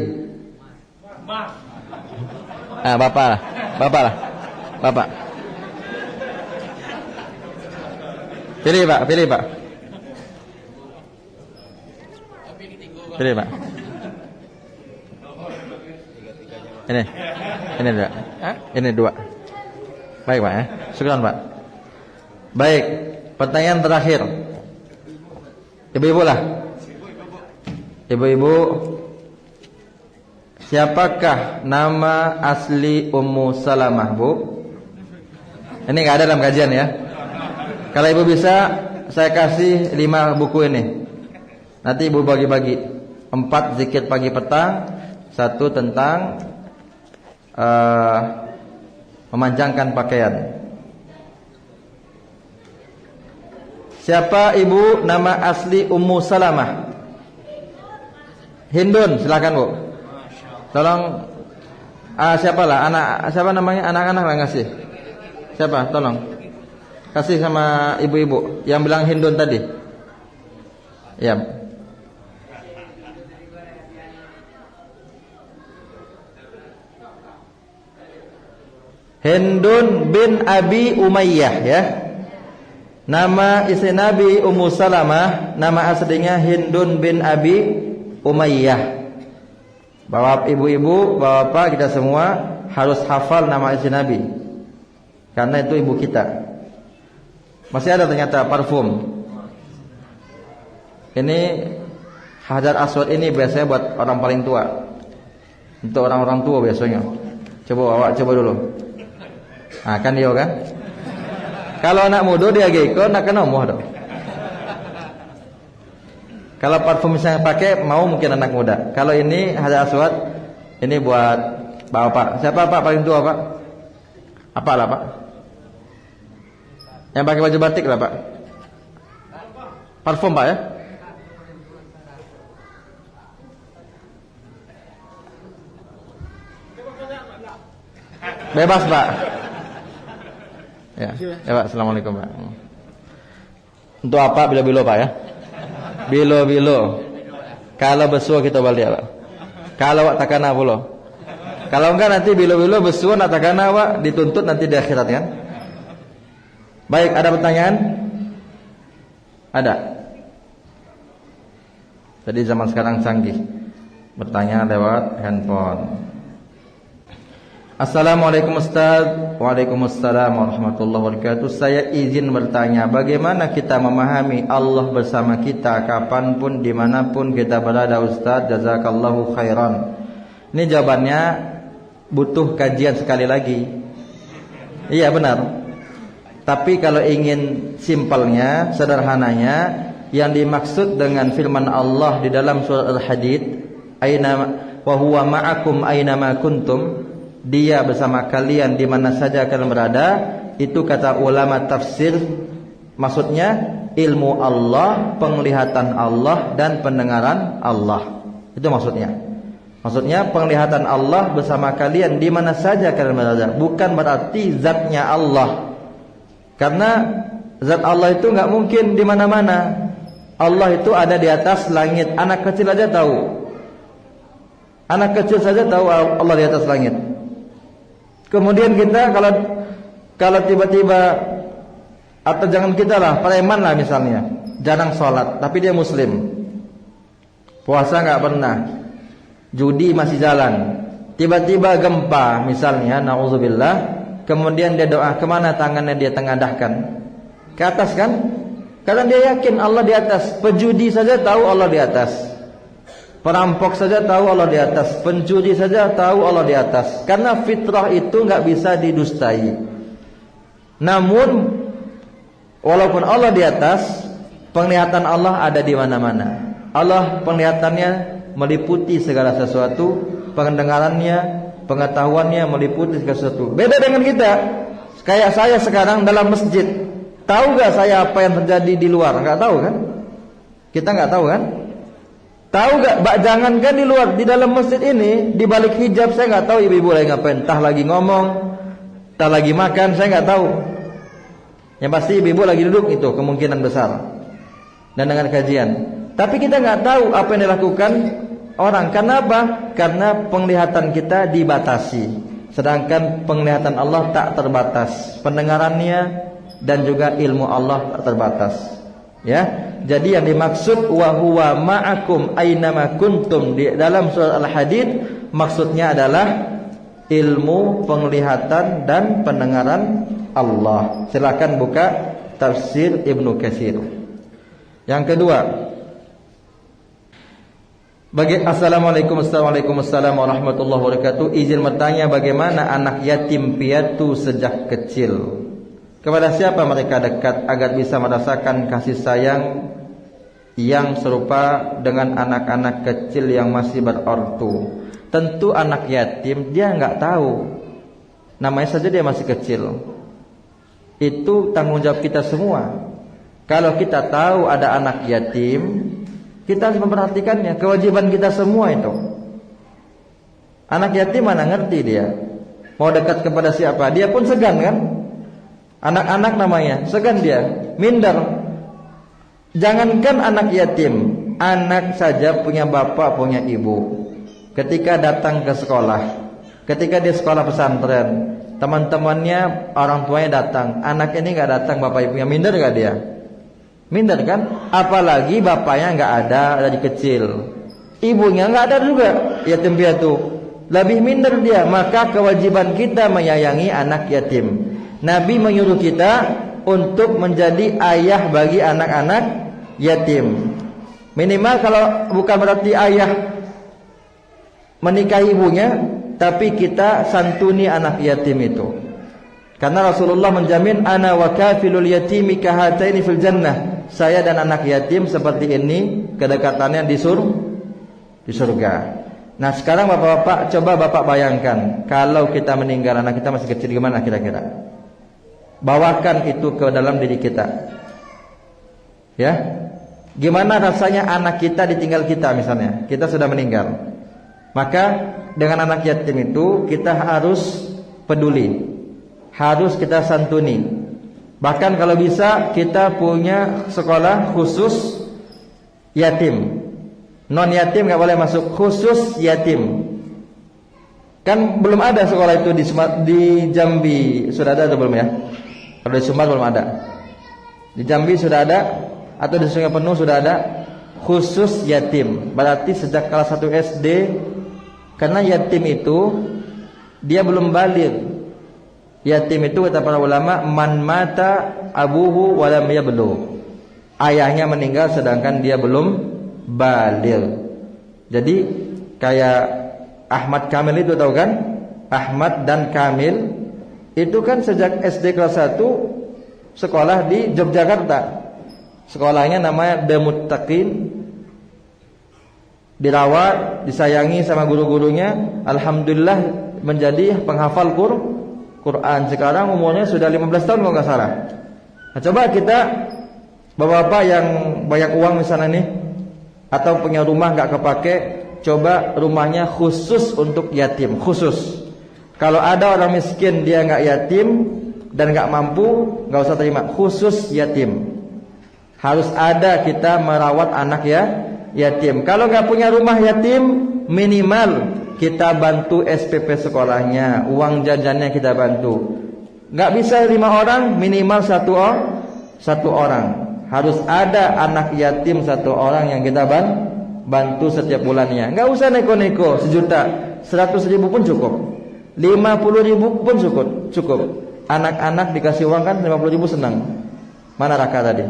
Bapak lah. Pilih Pak. Pilih Pak. Ini dua. Baik Pak ya. Syukran Pak. Baik, pertanyaan terakhir. Ibu-ibu lah. Ibu-ibu, siapakah nama asli Ummu Salamah, Bu? Ini nggak ada dalam kajian ya. Kalau ibu bisa, saya kasih 5 buku ini. Nanti ibu bagi-bagi. 4 zikir pagi petang, 1 tentang memanjangkan pakaian. Siapa ibu nama asli Ummu Salamah? Hindun, silakan bu. Tolong siapalah siapa namanya anak-anak yang ngasih? Siapa? Tolong kasih sama ibu-ibu yang bilang Hindun tadi. Ya. Hindun bin Abi Umayyah ya. Nama istri Nabi Ummu Salamah, nama aslinya Hindun bin Abi Umayyah. Bapak ibu-ibu, bapak kita semua harus hafal nama istri Nabi, karena itu ibu kita. Masih ada ternyata parfum. Ini Hajar Aswad ini biasanya buat orang paling tua. Untuk orang-orang tua biasanya. Coba dulu. Nah, kan dia kan? Kalau anak muda dia geko nak kena moh dong. Kalau parfum yang pakai mau mungkin anak muda. Kalau ini Hajar Aswad ini buat bapak. Siapa pak paling tua pak? Apa lah pak? Yang pakai baju batik lah pak. Parfum pak ya? Bebas pak. Ya pak. Assalamualaikum pak. Untuk apa bilo-bilo pak ya? Bilo-bilo. Kalau besuah kita balik pak. Kalau wak takana pula. Kalau enggak nanti bilo-bilo besuah nak takana wak dituntut nanti di akhirat kan? Baik, ada pertanyaan? Ada. Jadi zaman sekarang canggih. Bertanya lewat handphone. Assalamualaikum Ustaz. Waalaikumsalam warahmatullahi wabarakatuh. Saya izin bertanya, bagaimana kita memahami Allah bersama kita kapanpun dimanapun kita berada Ustaz? Jazakallahu khairan. Ini jawabannya butuh kajian sekali lagi. Iya benar. Tapi kalau ingin simpelnya, sederhananya, yang dimaksud dengan firman Allah di dalam surah Al-Hadid, aina wa huwa ma'akum aina ma kuntum, dia bersama kalian di mana saja kalian berada, itu kata ulama tafsir maksudnya ilmu Allah, penglihatan Allah dan pendengaran Allah. Itu maksudnya. Maksudnya penglihatan Allah bersama kalian di mana saja kalian berada, bukan berarti zatnya Allah. Karena zat Allah itu enggak mungkin di mana-mana. Allah itu ada di atas langit. Anak kecil aja tahu. Anak kecil saja tahu Allah di atas langit. Kemudian kita kalau tiba-tiba, atau jangan kita lah, preman lah misalnya, jarang sholat, tapi dia muslim, puasa nggak pernah, judi masih jalan, tiba-tiba gempa misalnya, na'udzubillah, kemudian dia doa, kemana tangannya dia tengadahkan? Ke atas kan? Karena dia yakin Allah di atas. Pejudi saja tahu Allah di atas, perampok saja tahu Allah di atas, pencuri saja tahu Allah di atas. Karena fitrah itu nggak bisa didustai. Namun walaupun Allah di atas, penglihatan Allah ada di mana-mana. Allah penglihatannya meliputi segala sesuatu, pendengarannya, pengetahuannya meliputi segala sesuatu. Beda dengan kita. Kayak saya sekarang dalam masjid, tahu nggak saya apa yang terjadi di luar? Nggak tahu kan? Kita nggak tahu kan? Tahu gak? Jangankan di luar, di dalam masjid ini, di balik hijab saya nggak tahu ibu-ibu lagi ngapain. Entah lagi ngomong, entah lagi makan, saya nggak tahu. Yang pasti ibu-ibu lagi duduk, itu kemungkinan besar. Dan dengan kajian. Tapi kita nggak tahu apa yang dilakukan orang. Karena apa? Karena penglihatan kita dibatasi. Sedangkan penglihatan Allah tak terbatas. Pendengarannya dan juga ilmu Allah tak terbatas. Ya, jadi yang dimaksud wa huwa ma'akum ainama kuntum di dalam surah Al-Hadid, maksudnya adalah ilmu, penglihatan dan pendengaran Allah. Silakan buka tafsir Ibnu Katsir. Yang kedua, Assalamualaikum warahmatullahi wabarakatuh. Izin bertanya, bagaimana anak yatim piatu sejak kecil? Kepada siapa mereka dekat agar bisa merasakan kasih sayang yang serupa dengan anak-anak kecil yang masih berortu? Tentu anak yatim dia nggak tahu, namanya saja dia masih kecil. Itu tanggung jawab kita semua. Kalau kita tahu ada anak yatim, kita harus memperhatikannya. Kewajiban kita semua itu. Anak yatim mana ngerti dia mau dekat kepada siapa, dia pun segan kan. Anak-anak namanya segan dia, minder. Jangankan anak yatim, anak saja punya bapak, punya ibu. Ketika datang ke sekolah, ketika di sekolah pesantren, teman-temannya, orang tuanya datang, anak ini nggak datang, bapak ibunya, minder nggak dia? Minder kan? Apalagi bapaknya nggak ada dari kecil, ibunya nggak ada juga, yatim piatu, lebih minder dia. Maka kewajiban kita menyayangi anak yatim. Nabi menyuruh kita untuk menjadi ayah bagi anak-anak yatim. Minimal kalau bukan berarti ayah menikahi ibunya, tapi kita santuni anak yatim itu. Karena Rasulullah menjamin ana wa kafilul yatimi kahataini fil jannah. Saya dan anak yatim seperti ini kedekatannya di surga. Nah, sekarang bapak-bapak, coba bapak bayangkan kalau kita meninggal, anak kita masih kecil, gimana kira-kira? Bawakan itu ke dalam diri kita. Ya. Gimana rasanya anak kita ditinggal kita misalnya, kita sudah meninggal. Maka dengan anak yatim itu kita harus peduli, harus kita santuni. Bahkan kalau bisa kita punya sekolah khusus yatim. Non yatim nggak boleh masuk, khusus yatim. Kan belum ada sekolah itu di Jambi, sudah ada atau belum ya? Kalau di Sumbar belum ada. Di Jambi sudah ada, atau di Sungai Penuh sudah ada, khusus yatim. Berarti sejak kelas 1 SD. Karena yatim itu dia belum baligh. Yatim itu kata para ulama, man mata abuhu walam yablugh. Ayahnya meninggal sedangkan dia belum baligh. Jadi kayak Ahmad Kamil itu, tahu kan? Ahmad dan Kamil itu kan sejak SD kelas 1 sekolah di Yogyakarta. Sekolahnya namanya The Muttaqin. Dirawat, disayangi sama guru-gurunya. Alhamdulillah menjadi penghafal Quran. Sekarang umurnya sudah 15 tahun kalau nggak salah. Nah, coba kita bapak-bapak yang banyak uang misalnya nih, atau punya rumah nggak kepake, coba rumahnya khusus untuk yatim, khusus. Kalau ada orang miskin dia nggak yatim dan nggak mampu, nggak usah terima, khusus yatim. Harus ada kita merawat anak yatim. Kalau nggak punya rumah yatim, minimal kita bantu SPP sekolahnya, uang jajannya kita bantu. Nggak bisa 5 orang, minimal satu orang. Harus ada anak yatim 1 orang yang kita bantu setiap bulannya. Nggak usah neko-neko 1 juta, 100.000 pun cukup, 50.000 pun cukup. Anak-anak dikasih uang kan 50.000 senang. Mana Raka tadi?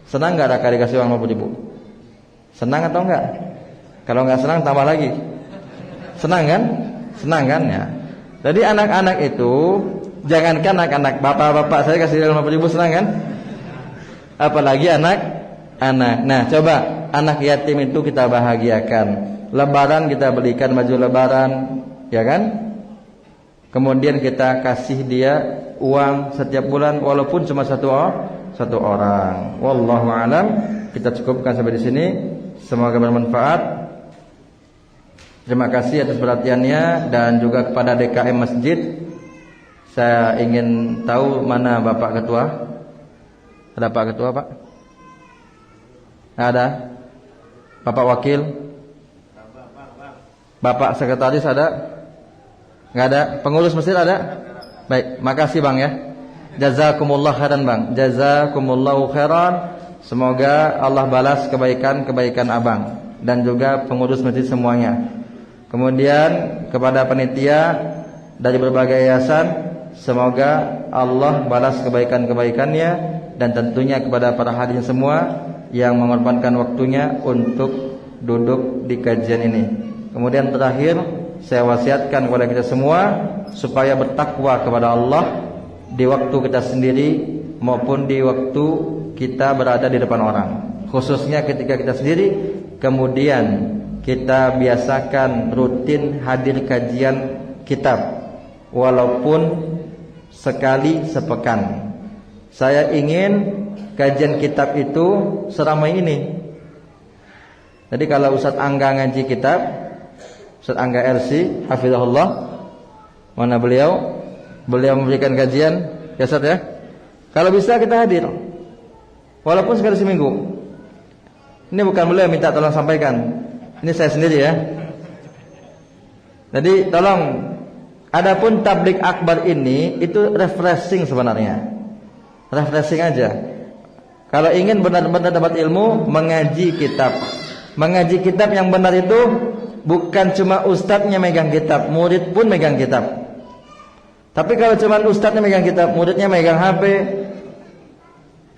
Senang nggak Raka dikasih uang 50.000? Senang atau enggak? Kalau enggak senang tambah lagi. Senang kan? Senang kan ya. Jadi anak-anak itu, jangankan anak-anak, bapak-bapak saya kasih 50.000 senang kan? Apalagi anak-anak. Nah, coba anak yatim itu kita bahagiakan. Lebaran kita belikan baju lebaran, ya kan? Kemudian kita kasih dia uang setiap bulan walaupun cuma satu orang. Wallahu alam. Kita cukupkan sampai di sini. Semoga bermanfaat. Terima kasih atas perhatiannya dan juga kepada DKM Masjid. Saya ingin tahu mana Bapak Ketua. Ada Pak Ketua, Pak? Ada? Bapak Wakil? Bapak Sekretaris ada? Enggak ada? Pengurus masjid ada? Baik, makasih Bang ya. Jazakumullah khairan Bang. Jazakumullahu khairan. Semoga Allah balas kebaikan-kebaikan Abang dan juga pengurus masjid semuanya. Kemudian kepada panitia dari berbagai yayasan, semoga Allah balas kebaikan-kebaikannya, dan tentunya kepada para hadirin semua yang mengorbankan waktunya untuk duduk di kajian ini. Kemudian terakhir, saya wasiatkan kepada kita semua supaya bertakwa kepada Allah di waktu kita sendiri maupun di waktu kita berada di depan orang. Khususnya ketika kita sendiri, kemudian kita biasakan rutin hadir kajian kitab walaupun sekali sepekan. Saya ingin kajian kitab itu seramai ini. Jadi kalau Ustaz Angga ngaji kitab, Ustaz Angga RC hafizahullah, mana beliau memberikan kajian, ya Ustaz ya. Kalau bisa kita hadir walaupun sekali seminggu. Ini bukan beliau minta tolong sampaikan, ini saya sendiri ya. Jadi tolong, adapun tablik akbar ini itu refreshing sebenarnya, refreshing aja. Kalau ingin benar-benar dapat ilmu, mengaji kitab. Mengaji kitab yang benar itu bukan cuma ustadznya megang kitab, murid pun megang kitab. Tapi kalau cuma ustadznya megang kitab, muridnya megang HP,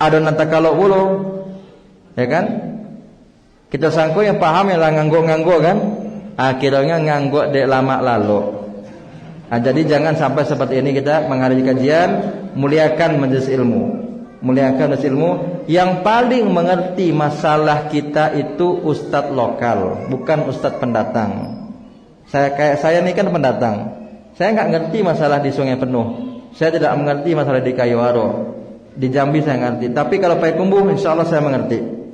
ada nanti kalau bulu, ya kan? Kita sangko yang paham yang lah ngangguk-ngangguk kan, akhirnya ngangguk dek lama lalu. Nah, jadi jangan sampai seperti ini kita menghadiri kajian, muliakan majelis ilmu. Muliakan majelis ilmu. Yang paling mengerti masalah kita itu ustadz lokal, bukan ustadz pendatang. Saya ini kan pendatang. Saya nggak ngerti masalah di Sungai Penuh. Saya tidak mengerti masalah di Kayuwaro. Di Jambi saya ngerti. Tapi kalau Payakumbuh insya Allah saya mengerti.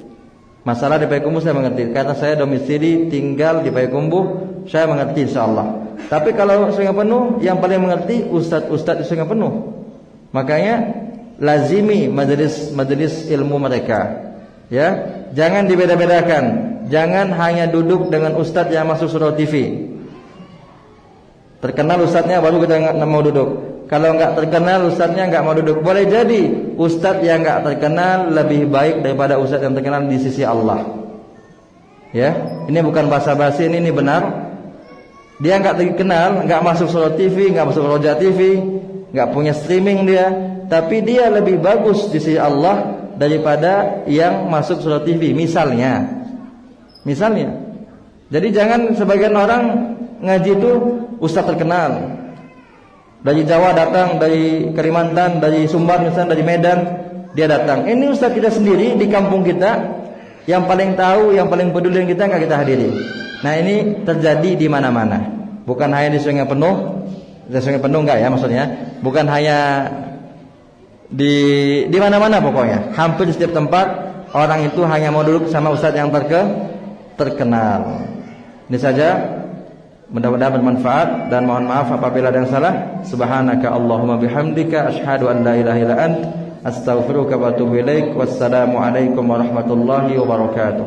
Masalah di Payakumbuh saya mengerti, karena saya domisili tinggal di Payakumbuh, saya mengerti insyaallah. Tapi kalau Sungai Penuh, yang paling mengerti ustadz-ustadz di Sungai Penuh. Makanya lazimi majelis ilmu mereka. Ya, jangan dibeda-bedakan. Jangan hanya duduk dengan ustadz yang masuk surau TV. Terkenal ustadznya baru kita nggak mau duduk. Kalau nggak terkenal ustadznya nggak mau duduk. Boleh jadi ustadz yang nggak terkenal lebih baik daripada ustadz yang terkenal di sisi Allah. Ya, ini bukan basa-basi, ini benar. Dia nggak terkenal, nggak masuk surau TV, nggak masuk Roja TV, nggak punya streaming dia, tapi dia lebih bagus di sisi Allah daripada yang masuk surau TV. Misalnya. Jadi jangan sebagian orang ngaji itu ustadz terkenal. Dari Jawa datang, dari Kalimantan, dari Sumbar misalnya, dari Medan, dia datang. Ini ustaz kita sendiri di kampung kita, yang paling tahu, yang paling peduli dengan kita, nggak kita hadiri. Nah ini terjadi di mana-mana, bukan hanya di Sungai Penuh. Di Sungai Penuh enggak ya maksudnya, bukan hanya di mana-mana pokoknya. Hampir di setiap tempat orang itu hanya mau duduk sama ustaz yang terkenal. Ini saja. Mudah-mudahan bermanfaat, dan mohon maaf apabila ada yang salah. Subhanaka Allahumma bihamdika asyhadu an la ilaha illa ant astaghfiruka wa atubu ilaik. Wassalamu alaikum warahmatullahi wabarakatuh.